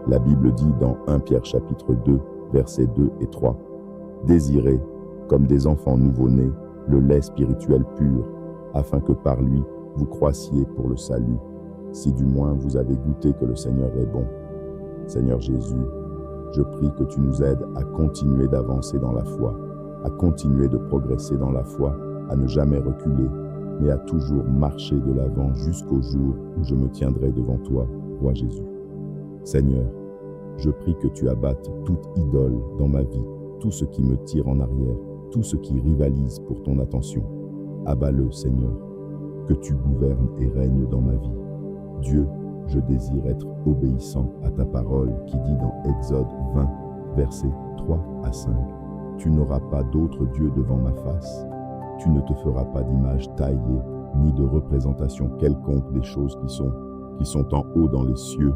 La Bible dit dans 1 Pierre chapitre 2, versets 2 et 3, « Désirez, comme des enfants nouveau-nés, le lait spirituel pur, afin que par lui vous croissiez pour le salut, si du moins vous avez goûté que le Seigneur est bon. » Seigneur Jésus, je prie que tu nous aides à continuer d'avancer dans la foi, à continuer de progresser dans la foi, à ne jamais reculer, mais à toujours marcher de l'avant jusqu'au jour où je me tiendrai devant toi, Roi Jésus. Seigneur, je prie que tu abattes toute idole dans ma vie, tout ce qui me tire en arrière, tout ce qui rivalise pour ton attention. Abats-le, Seigneur, que tu gouvernes et règnes dans ma vie. Dieu, je désire être obéissant à ta parole qui dit dans Exode 20, versets 3 à 5. Tu n'auras pas d'autre Dieu devant ma face. Tu ne te feras pas d'image taillée, ni de représentation quelconque des choses qui sont en haut dans les cieux,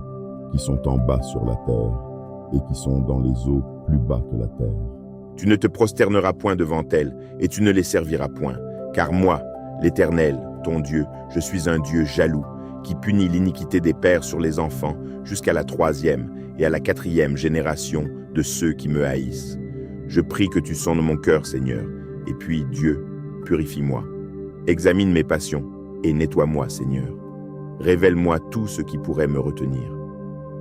qui sont en bas sur la terre, et qui sont dans les eaux plus bas que la terre. Tu ne te prosterneras point devant elles, et tu ne les serviras point. Car moi, l'Éternel, ton Dieu, je suis un Dieu jaloux, qui punit l'iniquité des pères sur les enfants, jusqu'à la 3e et à la 4e génération de ceux qui me haïssent. Je prie que tu sondes mon cœur, Seigneur, et puis, Dieu, purifie-moi. Examine mes passions, et nettoie-moi, Seigneur. Révèle-moi tout ce qui pourrait me retenir.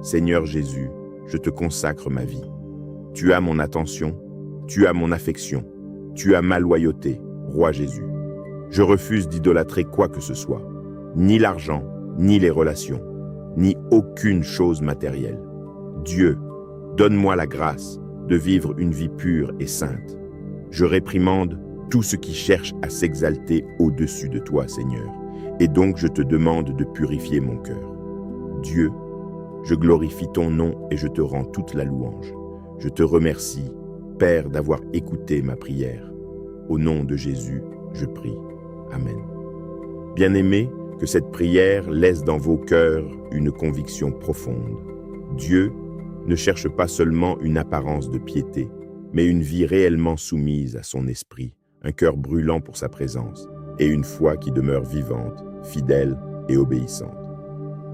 Seigneur Jésus, je te consacre ma vie. Tu as mon attention, tu as mon affection, tu as ma loyauté, Roi Jésus. Je refuse d'idolâtrer quoi que ce soit, ni l'argent, ni les relations, ni aucune chose matérielle. Dieu, donne-moi la grâce de vivre une vie pure et sainte. Je réprimande tout ce qui cherche à s'exalter au-dessus de toi, Seigneur, et donc je te demande de purifier mon cœur. Dieu, je glorifie ton nom et je te rends toute la louange. Je te remercie, Père, d'avoir écouté ma prière. Au nom de Jésus, je prie. Amen. Bien-aimés, que cette prière laisse dans vos cœurs une conviction profonde. Dieu ne cherche pas seulement une apparence de piété, mais une vie réellement soumise à son esprit, un cœur brûlant pour sa présence, et une foi qui demeure vivante, fidèle et obéissante.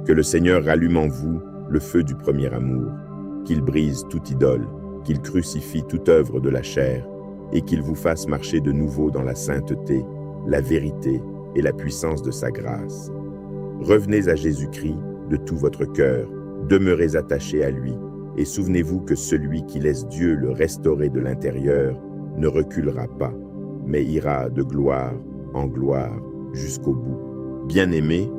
Que le Seigneur rallume en vous le feu du premier amour, qu'il brise toute idole, qu'il crucifie toute œuvre de la chair, et qu'il vous fasse marcher de nouveau dans la sainteté, la vérité et la puissance de sa grâce. Revenez à Jésus-Christ de tout votre cœur, demeurez attachés à lui, et souvenez-vous que celui qui laisse Dieu le restaurer de l'intérieur ne reculera pas, mais ira de gloire en gloire jusqu'au bout. Bien-aimés,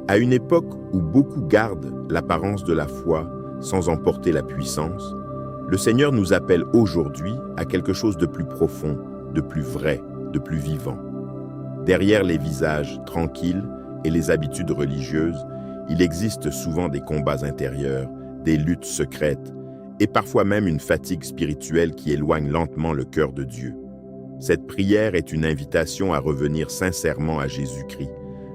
à une époque où beaucoup gardent l'apparence de la foi sans en porter la puissance, le Seigneur nous appelle aujourd'hui à quelque chose de plus profond, de plus vrai, de plus vivant. Derrière les visages tranquilles et les habitudes religieuses, il existe souvent des combats intérieurs, des luttes secrètes et parfois même une fatigue spirituelle qui éloigne lentement le cœur de Dieu. Cette prière est une invitation à revenir sincèrement à Jésus-Christ,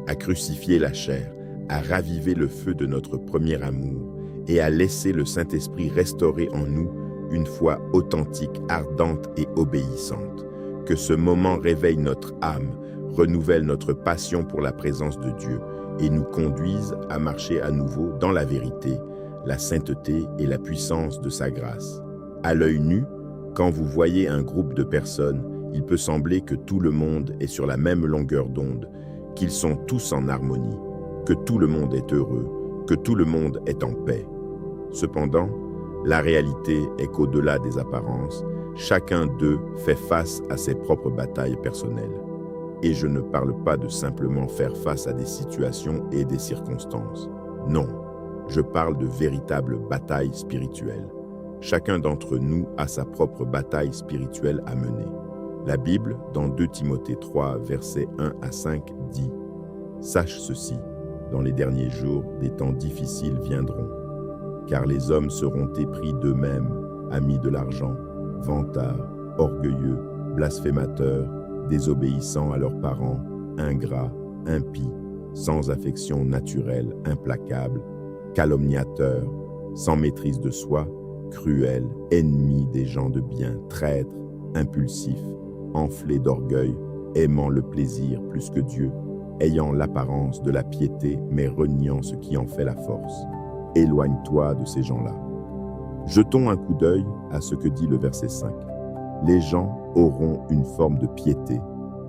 à crucifier la chair, à raviver le feu de notre premier amour et à laisser le Saint-Esprit restaurer en nous une foi authentique, ardente et obéissante. Que ce moment réveille notre âme, renouvelle notre passion pour la présence de Dieu et nous conduise à marcher à nouveau dans la vérité, la sainteté et la puissance de sa grâce. À l'œil nu, quand vous voyez un groupe de personnes, il peut sembler que tout le monde est sur la même longueur d'onde, qu'ils sont tous en harmonie, que tout le monde est heureux, que tout le monde est en paix. Cependant, la réalité est qu'au-delà des apparences, chacun d'eux fait face à ses propres batailles personnelles. Et je ne parle pas de simplement faire face à des situations et des circonstances. Non, je parle de véritables batailles spirituelles. Chacun d'entre nous a sa propre bataille spirituelle à mener. La Bible, dans 2 Timothée 3, versets 1 à 5, dit « Sache ceci, dans les derniers jours, des temps difficiles viendront, car les hommes seront épris d'eux-mêmes, amis de l'argent, vantards, orgueilleux, blasphémateurs, désobéissants à leurs parents, ingrats, impies, sans affection naturelle, implacables, calomniateurs, sans maîtrise de soi, cruels, ennemis des gens de bien, traîtres, impulsifs, enflés d'orgueil, aimant le plaisir plus que Dieu, ayant l'apparence de la piété, mais reniant ce qui en fait la force. Éloigne-toi de ces gens-là. » Jetons un coup d'œil à ce que dit le verset 5. Les gens auront une forme de piété,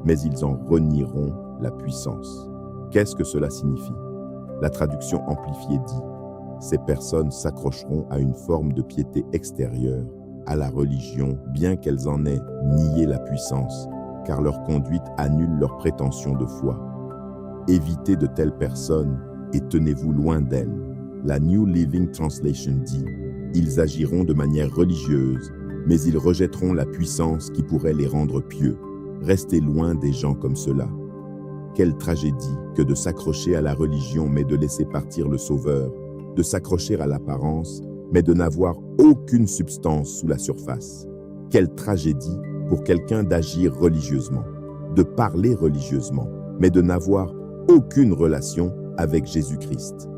mais ils en renieront la puissance. Qu'est-ce que cela signifie? La traduction amplifiée dit « Ces personnes s'accrocheront à une forme de piété extérieure, à la religion, bien qu'elles en aient nié la puissance, car leur conduite annule leur prétention de foi. Évitez de telles personnes et tenez-vous loin d'elles. » La New Living Translation dit « Ils agiront de manière religieuse, mais ils rejetteront la puissance qui pourrait les rendre pieux. Restez loin des gens comme cela. » Quelle tragédie que de s'accrocher à la religion mais de laisser partir le Sauveur, de s'accrocher à l'apparence mais de n'avoir aucune substance sous la surface. Quelle tragédie pour quelqu'un d'agir religieusement, de parler religieusement, mais de n'avoir aucune relation avec Jésus-Christ.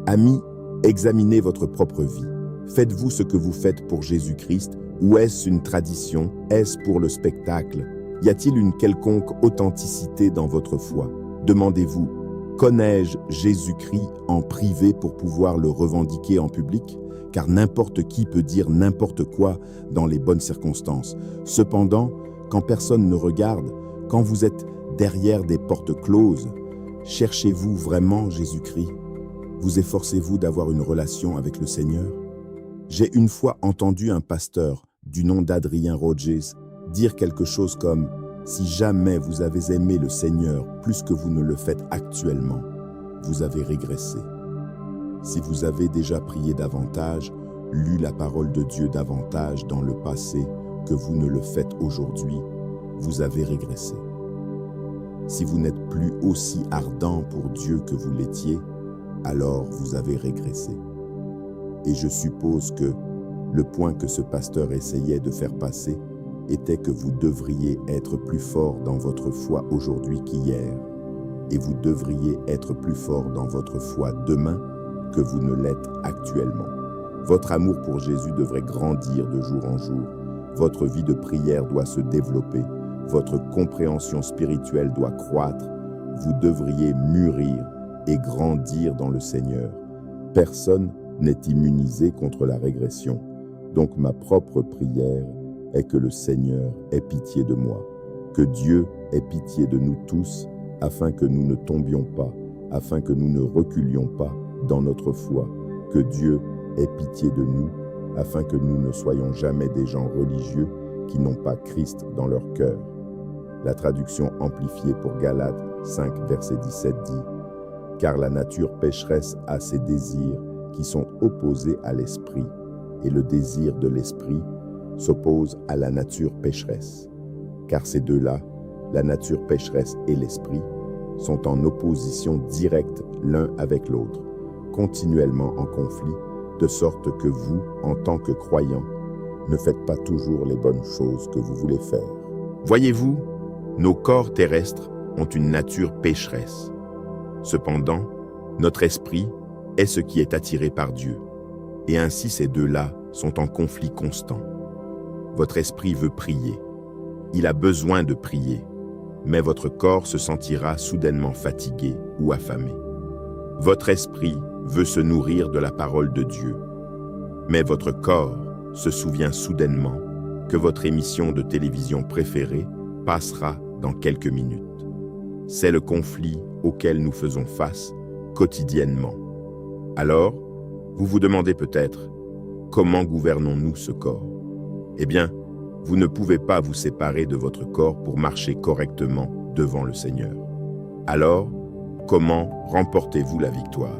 Amis, examinez votre propre vie. Faites-vous ce que vous faites pour Jésus-Christ ou est-ce une tradition? Est-ce pour le spectacle? Y a-t-il une quelconque authenticité dans votre foi? Demandez-vous, connais-je Jésus-Christ en privé pour pouvoir le revendiquer en public? Car n'importe qui peut dire n'importe quoi dans les bonnes circonstances. Cependant, quand personne ne regarde, quand vous êtes derrière des portes closes, cherchez-vous vraiment Jésus-Christ? Vous efforcez-vous d'avoir une relation avec le Seigneur? J'ai une fois entendu un pasteur du nom d'Adrien Rogers dire quelque chose comme « Si jamais vous avez aimé le Seigneur plus que vous ne le faites actuellement, vous avez régressé. Si vous avez déjà prié davantage, lu la parole de Dieu davantage dans le passé que vous ne le faites aujourd'hui, vous avez régressé. Si vous n'êtes plus aussi ardent pour Dieu que vous l'étiez, alors vous avez régressé. » Et je suppose que le point que ce pasteur essayait de faire passer était que vous devriez être plus fort dans votre foi aujourd'hui qu'hier, et vous devriez être plus fort dans votre foi demain que vous ne l'êtes actuellement. Votre amour pour Jésus devrait grandir de jour en jour. Votre vie de prière doit se développer. Votre compréhension spirituelle doit croître. Vous devriez mûrir et grandir dans le Seigneur. Personne n'est immunisé contre la régression. Donc ma propre prière est que le Seigneur ait pitié de moi, que Dieu ait pitié de nous tous, afin que nous ne tombions pas, afin que nous ne reculions pas dans notre foi, que Dieu ait pitié de nous, afin que nous ne soyons jamais des gens religieux qui n'ont pas Christ dans leur cœur. La traduction amplifiée pour Galates 5, verset 17 dit « Car la nature pécheresse a ses désirs qui sont opposés à l'esprit, et le désir de l'esprit s'oppose à la nature pécheresse. Car ces deux-là, la nature pécheresse et l'esprit, sont en opposition directe l'un avec l'autre, continuellement en conflit, de sorte que vous, en tant que croyants, ne faites pas toujours les bonnes choses que vous voulez faire. » Voyez-vous, nos corps terrestres ont une nature pécheresse. Cependant, notre esprit est ce qui est attiré par Dieu. Et ainsi ces deux-là sont en conflit constant. Votre esprit veut prier. Il a besoin de prier. Mais votre corps se sentira soudainement fatigué ou affamé. Votre esprit veut se nourrir de la parole de Dieu. Mais votre corps se souvient soudainement que votre émission de télévision préférée passera dans quelques minutes. C'est le conflit auquel nous faisons face quotidiennement. Alors, vous vous demandez peut-être, comment gouvernons-nous ce corps? Eh bien, vous ne pouvez pas vous séparer de votre corps pour marcher correctement devant le Seigneur. Alors, comment remportez-vous la victoire?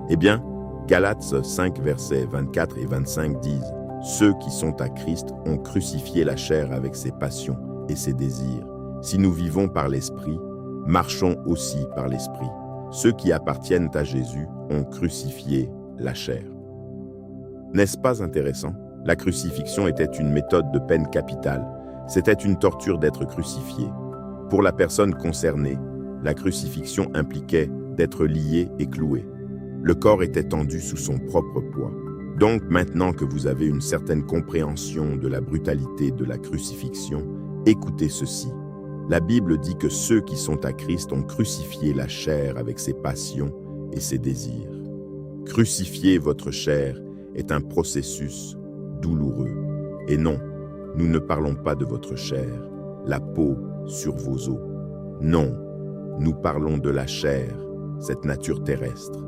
Eh bien, Galates 5, versets 24 et 25 disent « Ceux qui sont à Christ ont crucifié la chair avec ses passions et ses désirs. Si nous vivons par l'Esprit, marchons aussi par l'Esprit. Ceux qui appartiennent à Jésus ont crucifié la chair. N'est-ce pas intéressant? La crucifixion était une méthode de peine capitale. C'était une torture d'être crucifié. Pour la personne concernée, la crucifixion impliquait d'être lié et cloué. Le corps était tendu sous son propre poids. Donc maintenant que vous avez une certaine compréhension de la brutalité de la crucifixion, écoutez ceci. La Bible dit que ceux qui sont à Christ ont crucifié la chair avec ses passions et ses désirs. Crucifier votre chair est un processus douloureux. Et non, nous ne parlons pas de votre chair, la peau sur vos os. Non, nous parlons de la chair, cette nature terrestre.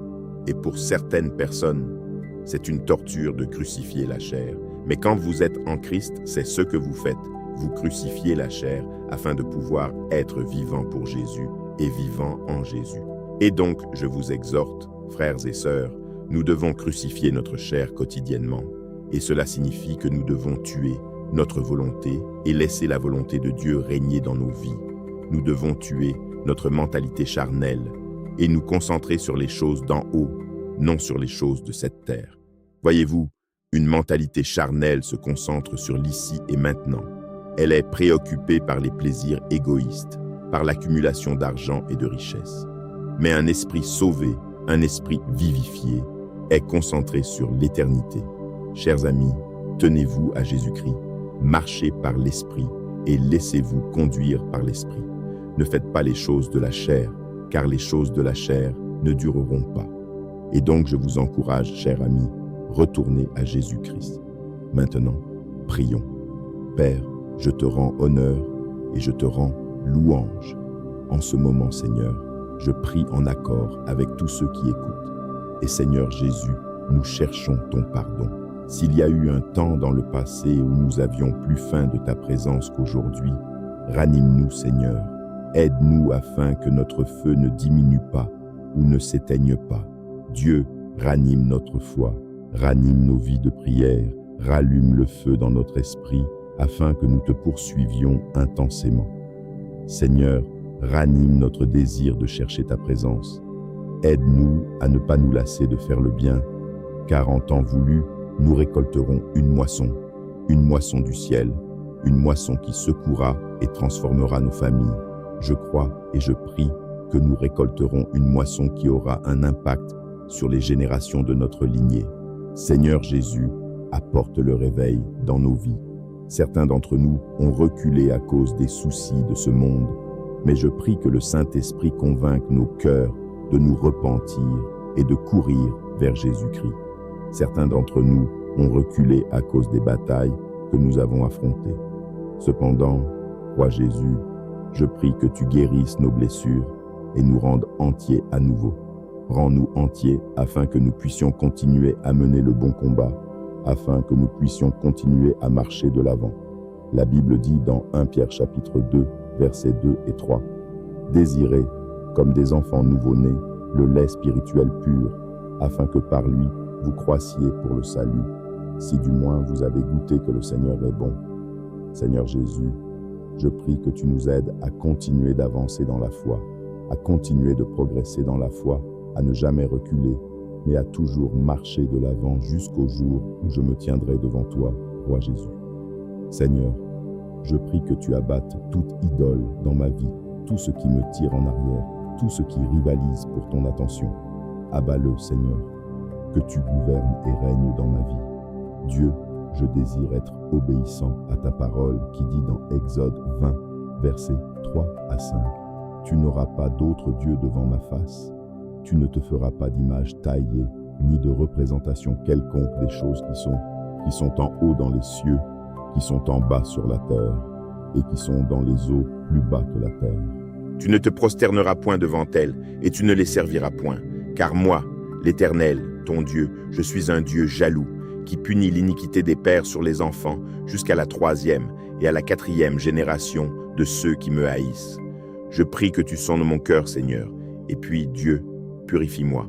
Et pour certaines personnes, c'est une torture de crucifier la chair. Mais quand vous êtes en Christ, c'est ce que vous faites. Vous crucifiez la chair afin de pouvoir être vivant pour Jésus et vivant en Jésus. Et donc, je vous exhorte, frères et sœurs, nous devons crucifier notre chair quotidiennement. Et cela signifie que nous devons tuer notre volonté et laisser la volonté de Dieu régner dans nos vies. Nous devons tuer notre mentalité charnelle et nous concentrer sur les choses d'en haut, non sur les choses de cette terre. Voyez-vous, une mentalité charnelle se concentre sur l'ici et maintenant. Elle est préoccupée par les plaisirs égoïstes, par l'accumulation d'argent et de richesses. Mais un esprit sauvé, un esprit vivifié, est concentré sur l'éternité. Chers amis, tenez-vous à Jésus-Christ, marchez par l'Esprit et laissez-vous conduire par l'Esprit. Ne faites pas les choses de la chair, car les choses de la chair ne dureront pas. Et donc je vous encourage, chers amis, retournez à Jésus-Christ. Maintenant, prions. Père, je te rends honneur et je te rends louange. En ce moment, Seigneur, je prie en accord avec tous ceux qui écoutent. Et Seigneur Jésus, nous cherchons ton pardon. S'il y a eu un temps dans le passé où nous avions plus faim de ta présence qu'aujourd'hui, ranime-nous, Seigneur. Aide-nous afin que notre feu ne diminue pas ou ne s'éteigne pas. Dieu, ranime notre foi, ranime nos vies de prière, rallume le feu dans notre esprit afin que nous te poursuivions intensément. Seigneur, ranime notre désir de chercher ta présence. Aide-nous à ne pas nous lasser de faire le bien, car en temps voulu, nous récolterons une moisson du ciel, une moisson qui secouera et transformera nos familles. Je crois et je prie que nous récolterons une moisson qui aura un impact sur les générations de notre lignée. Seigneur Jésus, apporte le réveil dans nos vies. Certains d'entre nous ont reculé à cause des soucis de ce monde, mais je prie que le Saint-Esprit convainque nos cœurs de nous repentir et de courir vers Jésus-Christ. Certains d'entre nous ont reculé à cause des batailles que nous avons affrontées. Cependant, roi Jésus, je prie que tu guérisses nos blessures et nous rendes entiers à nouveau. Rends-nous entiers afin que nous puissions continuer à mener le bon combat, afin que nous puissions continuer à marcher de l'avant. La Bible dit dans 1 Pierre chapitre 2, versets 2 et 3, « Désirez, comme des enfants nouveau-nés, le lait spirituel pur, afin que par lui, vous croissiez pour le salut, si du moins vous avez goûté que le Seigneur est bon. » Seigneur Jésus, je prie que tu nous aides à continuer d'avancer dans la foi, à continuer de progresser dans la foi, à ne jamais reculer, mais à toujours marcher de l'avant jusqu'au jour où je me tiendrai devant toi, roi Jésus. Seigneur, je prie que tu abattes toute idole dans ma vie, tout ce qui me tire en arrière, tout ce qui rivalise pour ton attention. Abats-le, Seigneur, que tu gouvernes et règnes dans ma vie. Dieu, je désire être obéissant à ta parole qui dit dans Exode 20, versets 3 à 5. Tu n'auras pas d'autre Dieu devant ma face. Tu ne te feras pas d'image taillée, ni de représentation quelconque des choses qui sont en haut dans les cieux, qui sont en bas sur la terre, et qui sont dans les eaux plus bas que la terre. Tu ne te prosterneras point devant elles, et tu ne les serviras point. Car moi, l'Éternel, ton Dieu, je suis un Dieu jaloux, qui punit l'iniquité des pères sur les enfants jusqu'à la 3e et à la 4e génération de ceux qui me haïssent. Je prie que tu sondes mon cœur, Seigneur, et puis, Dieu, purifie-moi.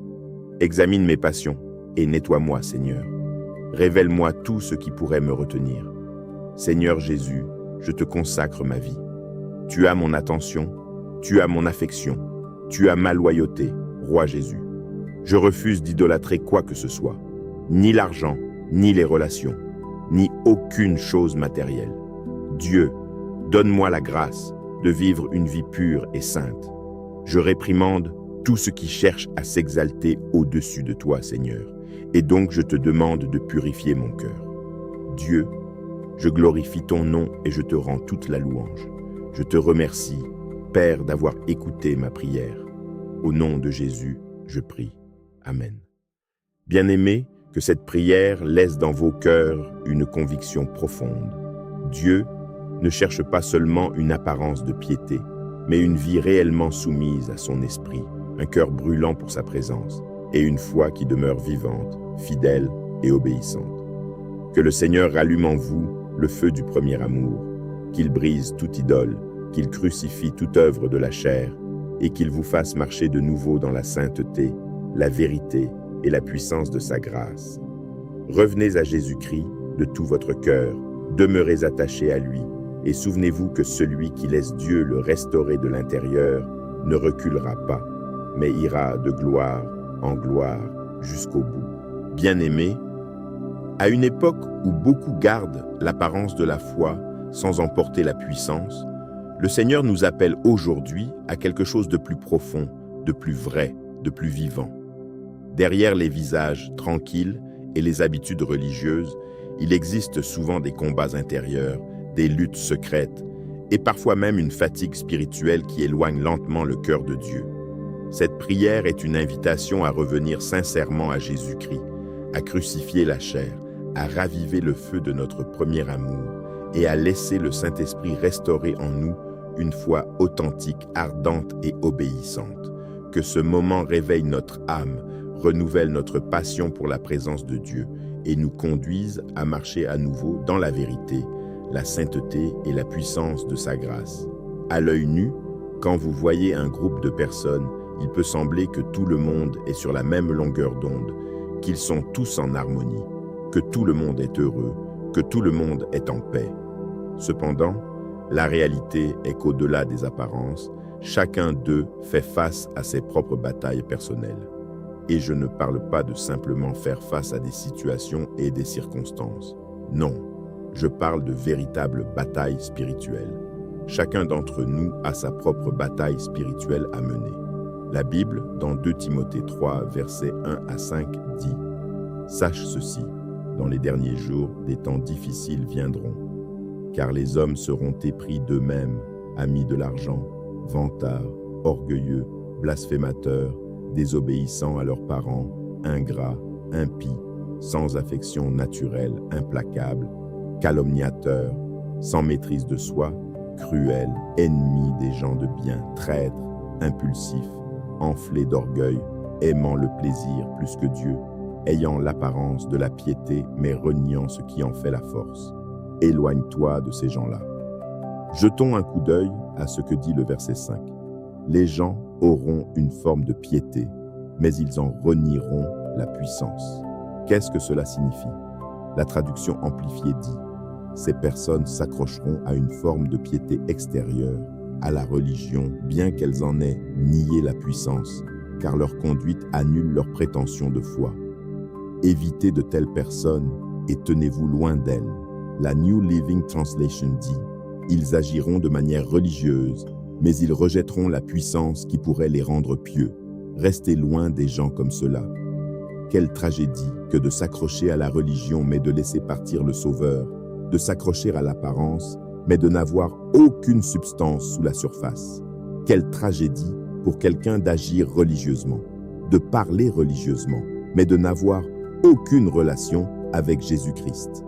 Examine mes passions et nettoie-moi, Seigneur. Révèle-moi tout ce qui pourrait me retenir. Seigneur Jésus, je te consacre ma vie. Tu as mon attention, tu as mon affection, tu as ma loyauté, roi Jésus. Je refuse d'idolâtrer quoi que ce soit, ni l'argent, ni les relations, ni aucune chose matérielle. Dieu, donne-moi la grâce de vivre une vie pure et sainte. Je réprimande tout ce qui cherche à s'exalter au-dessus de toi, Seigneur, et donc je te demande de purifier mon cœur. Dieu, je glorifie ton nom et je te rends toute la louange. Je te remercie, Père, d'avoir écouté ma prière. Au nom de Jésus, je prie. Amen. Bien-aimés, que cette prière laisse dans vos cœurs une conviction profonde. Dieu ne cherche pas seulement une apparence de piété, mais une vie réellement soumise à son esprit, un cœur brûlant pour sa présence, et une foi qui demeure vivante, fidèle et obéissante. Que le Seigneur rallume en vous le feu du premier amour, qu'il brise toute idole, qu'il crucifie toute œuvre de la chair, et qu'il vous fasse marcher de nouveau dans la sainteté, la vérité et la puissance de sa grâce. Revenez à Jésus-Christ de tout votre cœur, demeurez attachés à lui, et souvenez-vous que celui qui laisse Dieu le restaurer de l'intérieur ne reculera pas, mais ira de gloire en gloire jusqu'au bout. Bien-aimés, à une époque où beaucoup gardent l'apparence de la foi sans en porter la puissance, le Seigneur nous appelle aujourd'hui à quelque chose de plus profond, de plus vrai, de plus vivant. Derrière les visages tranquilles et les habitudes religieuses, il existe souvent des combats intérieurs, des luttes secrètes et parfois même une fatigue spirituelle qui éloigne lentement le cœur de Dieu. Cette prière est une invitation à revenir sincèrement à Jésus-Christ, à crucifier la chair, à raviver le feu de notre premier amour et à laisser le Saint-Esprit restaurer en nous une foi authentique, ardente et obéissante. Que ce moment réveille notre âme, renouvelle notre passion pour la présence de Dieu et nous conduise à marcher à nouveau dans la vérité, la sainteté et la puissance de sa grâce. À l'œil nu, quand vous voyez un groupe de personnes, il peut sembler que tout le monde est sur la même longueur d'onde, qu'ils sont tous en harmonie, que tout le monde est heureux, que tout le monde est en paix. Cependant, la réalité est qu'au-delà des apparences, chacun d'eux fait face à ses propres batailles personnelles. Et je ne parle pas de simplement faire face à des situations et des circonstances. Non, je parle de véritables batailles spirituelles. Chacun d'entre nous a sa propre bataille spirituelle à mener. La Bible, dans 2 Timothée 3, versets 1 à 5, dit « Sache ceci, dans les derniers jours, des temps difficiles viendront, car les hommes seront épris d'eux-mêmes, amis de l'argent, vantards, orgueilleux, blasphémateurs, désobéissants à leurs parents, ingrats, impies, sans affection naturelle, implacables, calomniateurs, sans maîtrise de soi, cruels, ennemis des gens de bien, traîtres, impulsifs, enflés d'orgueil, aimant le plaisir plus que Dieu, ayant l'apparence de la piété mais reniant ce qui en fait la force. Éloigne-toi de ces gens-là. Jetons un coup d'œil à ce que dit le verset 5. Les gens auront une forme de piété, mais ils en renieront la puissance. Qu'est-ce que cela signifie? La traduction amplifiée dit « Ces personnes s'accrocheront à une forme de piété extérieure, à la religion, bien qu'elles en aient nié la puissance, car leur conduite annule leurs prétentions de foi. Évitez de telles personnes et tenez-vous loin d'elles. » La New Living Translation dit « Ils agiront de manière religieuse, mais ils rejetteront la puissance qui pourrait les rendre pieux. Restez loin des gens comme cela. » Quelle tragédie que de s'accrocher à la religion mais de laisser partir le Sauveur, de s'accrocher à l'apparence mais de n'avoir aucune substance sous la surface. Quelle tragédie pour quelqu'un d'agir religieusement, de parler religieusement, mais de n'avoir aucune relation avec Jésus-Christ.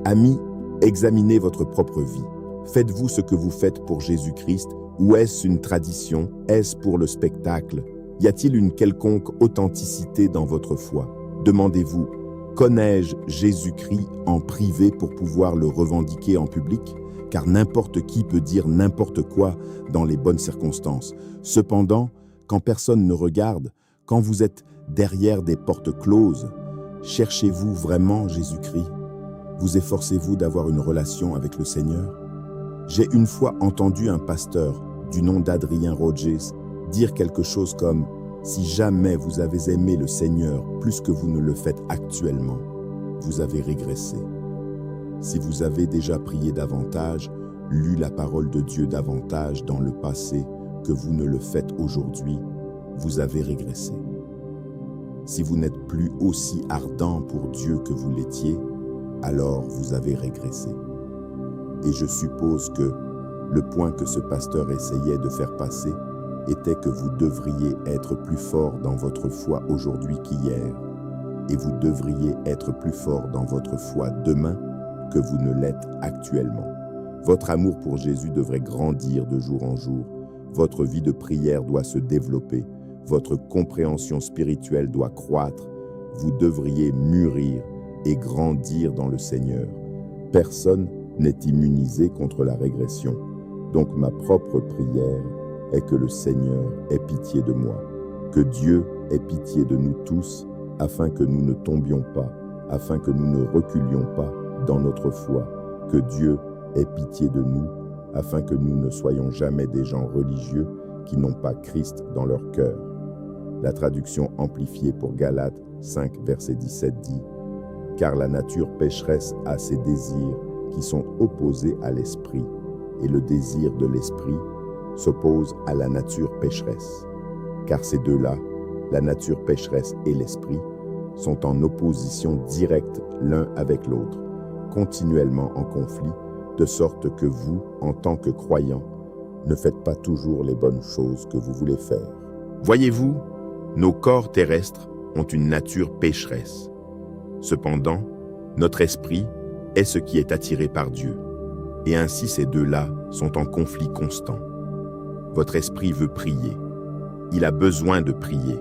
Amis, examinez votre propre vie. Faites-vous ce que vous faites pour Jésus-Christ ou est-ce une tradition? Est-ce pour le spectacle? Y a-t-il une quelconque authenticité dans votre foi? Demandez-vous, connais-je Jésus-Christ en privé pour pouvoir le revendiquer en public? Car n'importe qui peut dire n'importe quoi dans les bonnes circonstances. Cependant, quand personne ne regarde, quand vous êtes derrière des portes closes, cherchez-vous vraiment Jésus-Christ? Vous efforcez-vous d'avoir une relation avec le Seigneur? J'ai une fois entendu un pasteur du nom d'Adrien Rogers dire quelque chose comme « Si jamais vous avez aimé le Seigneur plus que vous ne le faites actuellement, vous avez régressé. Si vous avez déjà prié davantage, lu la parole de Dieu davantage dans le passé que vous ne le faites aujourd'hui, vous avez régressé. Si vous n'êtes plus aussi ardent pour Dieu que vous l'étiez, alors vous avez régressé. » Et je suppose que le point que ce pasteur essayait de faire passer était que vous devriez être plus fort dans votre foi aujourd'hui qu'hier, et vous devriez être plus fort dans votre foi demain que vous ne l'êtes actuellement. Votre amour pour Jésus devrait grandir de jour en jour, votre vie de prière doit se développer, votre compréhension spirituelle doit croître, vous devriez mûrir et grandir dans le Seigneur. Personne n'est immunisé contre la régression. Donc ma propre prière est que le Seigneur ait pitié de moi, que Dieu ait pitié de nous tous, afin que nous ne tombions pas, afin que nous ne reculions pas dans notre foi, que Dieu ait pitié de nous, afin que nous ne soyons jamais des gens religieux qui n'ont pas Christ dans leur cœur. La traduction amplifiée pour Galates 5, verset 17 dit « Car la nature pécheresse a ses désirs qui sont opposés à l'esprit, et le désir de l'esprit s'oppose à la nature pécheresse. Car ces deux-là, la nature pécheresse et l'esprit, sont en opposition directe l'un avec l'autre, continuellement en conflit, de sorte que vous, en tant que croyants, ne faites pas toujours les bonnes choses que vous voulez faire. » Voyez-vous, nos corps terrestres ont une nature pécheresse. Cependant, notre esprit est ce qui est attiré par Dieu. Et ainsi ces deux-là sont en conflit constant. Votre esprit veut prier. Il a besoin de prier.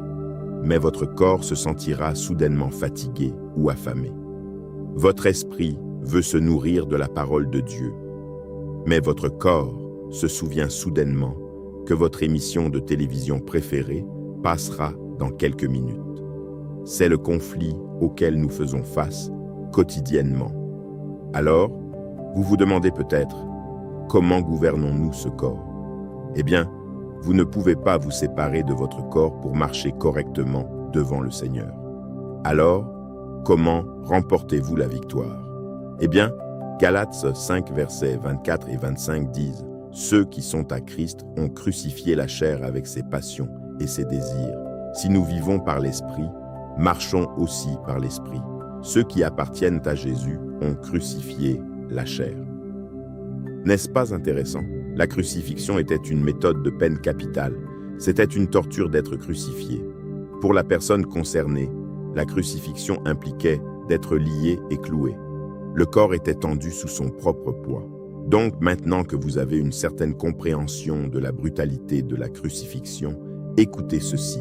Mais votre corps se sentira soudainement fatigué ou affamé. Votre esprit veut se nourrir de la parole de Dieu. Mais votre corps se souvient soudainement que votre émission de télévision préférée passera dans quelques minutes. C'est le conflit auquel nous faisons face quotidiennement. Alors, vous vous demandez peut-être, comment gouvernons-nous ce corps? Eh bien, vous ne pouvez pas vous séparer de votre corps pour marcher correctement devant le Seigneur. Alors, comment remportez-vous la victoire? Eh bien, Galates 5, versets 24 et 25 disent « Ceux qui sont à Christ ont crucifié la chair avec ses passions et ses désirs. Si nous vivons par l'Esprit, marchons aussi par l'Esprit. Ceux qui appartiennent à Jésus ont crucifié la chair. » N'est-ce pas intéressant? La crucifixion était une méthode de peine capitale. C'était une torture d'être crucifié. Pour la personne concernée, la crucifixion impliquait d'être lié et cloué. Le corps était tendu sous son propre poids. Donc, maintenant que vous avez une certaine compréhension de la brutalité de la crucifixion, écoutez ceci.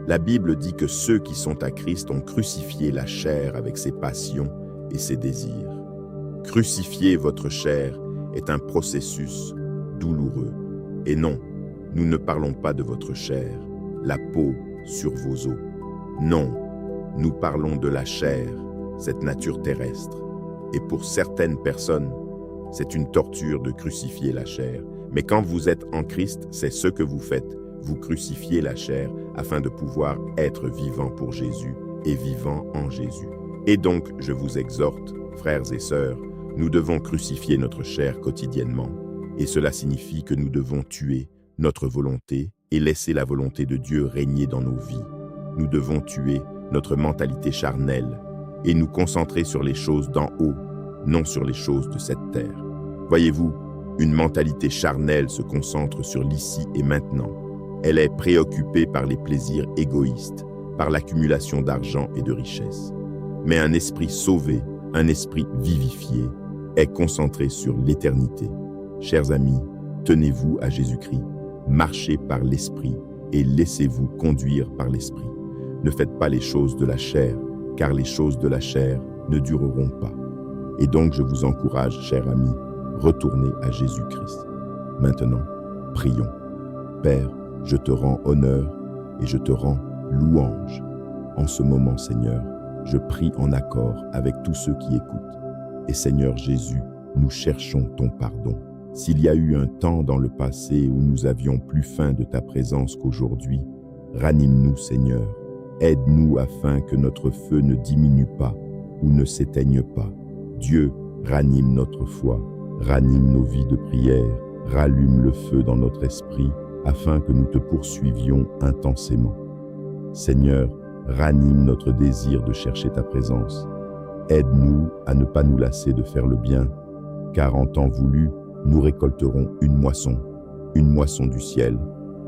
La Bible dit que ceux qui sont à Christ ont crucifié la chair avec ses passions et ses désirs. Crucifier votre chair est un processus douloureux. Et non, nous ne parlons pas de votre chair, la peau sur vos os. Non, nous parlons de la chair, cette nature terrestre. Et pour certaines personnes, c'est une torture de crucifier la chair. Mais quand vous êtes en Christ, c'est ce que vous faites. Vous crucifiez la chair afin de pouvoir être vivant pour Jésus et vivant en Jésus. Et donc, je vous exhorte, frères et sœurs, nous devons crucifier notre chair quotidiennement. Et cela signifie que nous devons tuer notre volonté et laisser la volonté de Dieu régner dans nos vies. Nous devons tuer notre mentalité charnelle et nous concentrer sur les choses d'en haut, non sur les choses de cette terre. Voyez-vous, une mentalité charnelle se concentre sur l'ici et maintenant. Elle est préoccupée par les plaisirs égoïstes, par l'accumulation d'argent et de richesses. Mais un esprit sauvé, un esprit vivifié, est concentré sur l'éternité. Chers amis, tenez-vous à Jésus-Christ, marchez par l'Esprit et laissez-vous conduire par l'Esprit. Ne faites pas les choses de la chair, car les choses de la chair ne dureront pas. Et donc je vous encourage, chers amis, retournez à Jésus-Christ. Maintenant, prions. Père, je te rends honneur et je te rends louange. En ce moment, Seigneur, je prie en accord avec tous ceux qui écoutent. Et Seigneur Jésus, nous cherchons ton pardon. S'il y a eu un temps dans le passé où nous avions plus faim de ta présence qu'aujourd'hui, ranime-nous, Seigneur. Aide-nous afin que notre feu ne diminue pas ou ne s'éteigne pas. Dieu, ranime notre foi, ranime nos vies de prière, rallume le feu dans notre esprit afin que nous te poursuivions intensément. Seigneur, ranime notre désir de chercher ta présence. Aide-nous à ne pas nous lasser de faire le bien, car en temps voulu, nous récolterons une moisson du ciel,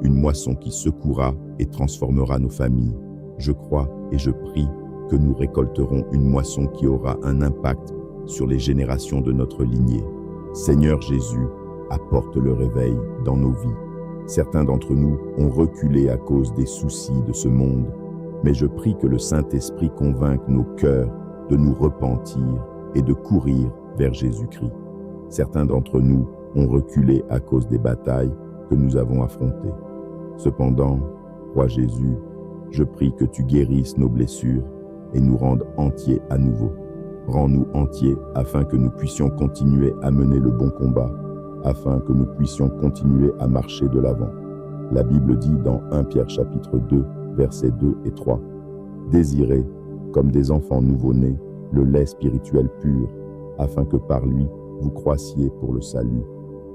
une moisson qui secouera et transformera nos familles. Je crois et je prie que nous récolterons une moisson qui aura un impact sur les générations de notre lignée. Seigneur Jésus, apporte le réveil dans nos vies. Certains d'entre nous ont reculé à cause des soucis de ce monde, mais je prie que le Saint-Esprit convainque nos cœurs de nous repentir et de courir vers Jésus-Christ. Certains d'entre nous ont reculé à cause des batailles que nous avons affrontées. Cependant, roi Jésus, je prie que tu guérisses nos blessures et nous rendes entiers à nouveau. Rends-nous entiers afin que nous puissions continuer à mener le bon combat, afin que nous puissions continuer à marcher de l'avant. La Bible dit dans 1 Pierre chapitre 2, versets 2 et 3, « Désirez, comme des enfants nouveau-nés, le lait spirituel pur, afin que par lui vous croissiez pour le salut,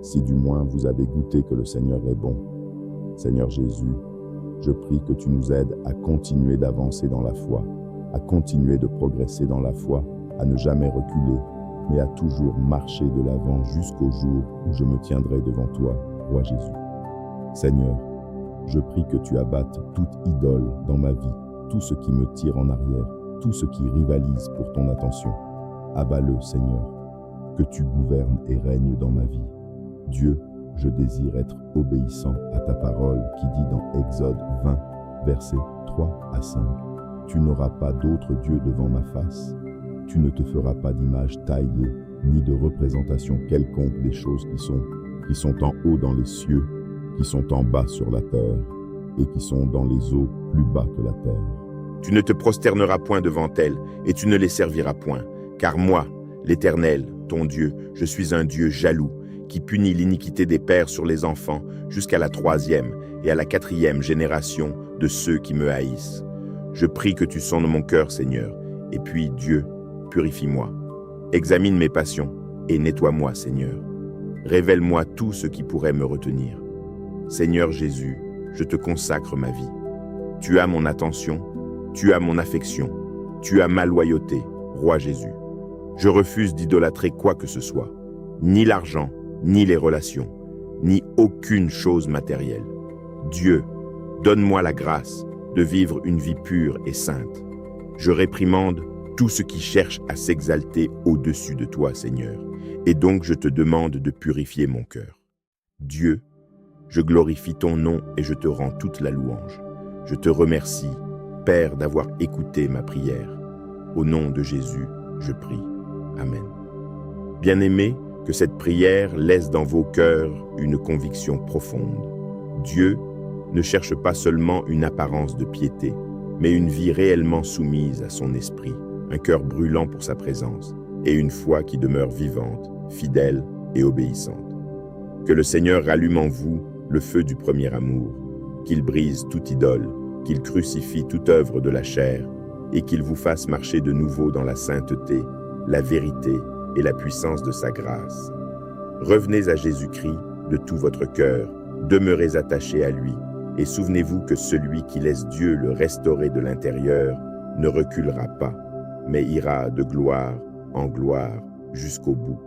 si du moins vous avez goûté que le Seigneur est bon. » Seigneur Jésus, je prie que tu nous aides à continuer d'avancer dans la foi, à continuer de progresser dans la foi, à ne jamais reculer, mais à toujours marcher de l'avant jusqu'au jour où je me tiendrai devant toi, roi Jésus. Seigneur, je prie que tu abattes toute idole dans ma vie, tout ce qui me tire en arrière, tout ce qui rivalise pour ton attention. Abats-le, Seigneur, que tu gouvernes et règnes dans ma vie. Dieu, je désire être obéissant à ta parole qui dit dans Exode 20, versets 3 à 5, « Tu n'auras pas d'autre Dieu devant ma face. Tu ne te feras pas d'image taillée, ni de représentation quelconque des choses qui sont en haut dans les cieux, qui sont en bas sur la terre, et qui sont dans les eaux plus bas que la terre. Tu ne te prosterneras point devant elles, et tu ne les serviras point, car moi, l'Éternel, ton Dieu, je suis un Dieu jaloux, qui punit l'iniquité des pères sur les enfants jusqu'à la 3e et à la 4e génération de ceux qui me haïssent. Je prie que tu sondes mon cœur, Seigneur, et puis, Dieu, purifie-moi. Examine mes passions et nettoie-moi, Seigneur. Révèle-moi tout ce qui pourrait me retenir. Seigneur Jésus, je te consacre ma vie. Tu as mon attention, tu as mon affection, tu as ma loyauté, roi Jésus. Je refuse d'idolâtrer quoi que ce soit, ni l'argent, ni les relations, ni aucune chose matérielle. Dieu, donne-moi la grâce de vivre une vie pure et sainte. Je réprimande tout ce qui cherche à s'exalter au-dessus de toi, Seigneur, et donc je te demande de purifier mon cœur. Dieu, je glorifie ton nom et je te rends toute la louange. Je te remercie, Père, d'avoir écouté ma prière. Au nom de Jésus, je prie. Amen. Bien-aimés, que cette prière laisse dans vos cœurs une conviction profonde. Dieu ne cherche pas seulement une apparence de piété, mais une vie réellement soumise à son esprit, un cœur brûlant pour sa présence, et une foi qui demeure vivante, fidèle et obéissante. Que le Seigneur rallume en vous le feu du premier amour, qu'il brise toute idole, qu'il crucifie toute œuvre de la chair, et qu'il vous fasse marcher de nouveau dans la sainteté, la vérité et la puissance de sa grâce. Revenez à Jésus-Christ de tout votre cœur, demeurez attachés à lui, et souvenez-vous que celui qui laisse Dieu le restaurer de l'intérieur ne reculera pas, mais ira de gloire en gloire jusqu'au bout.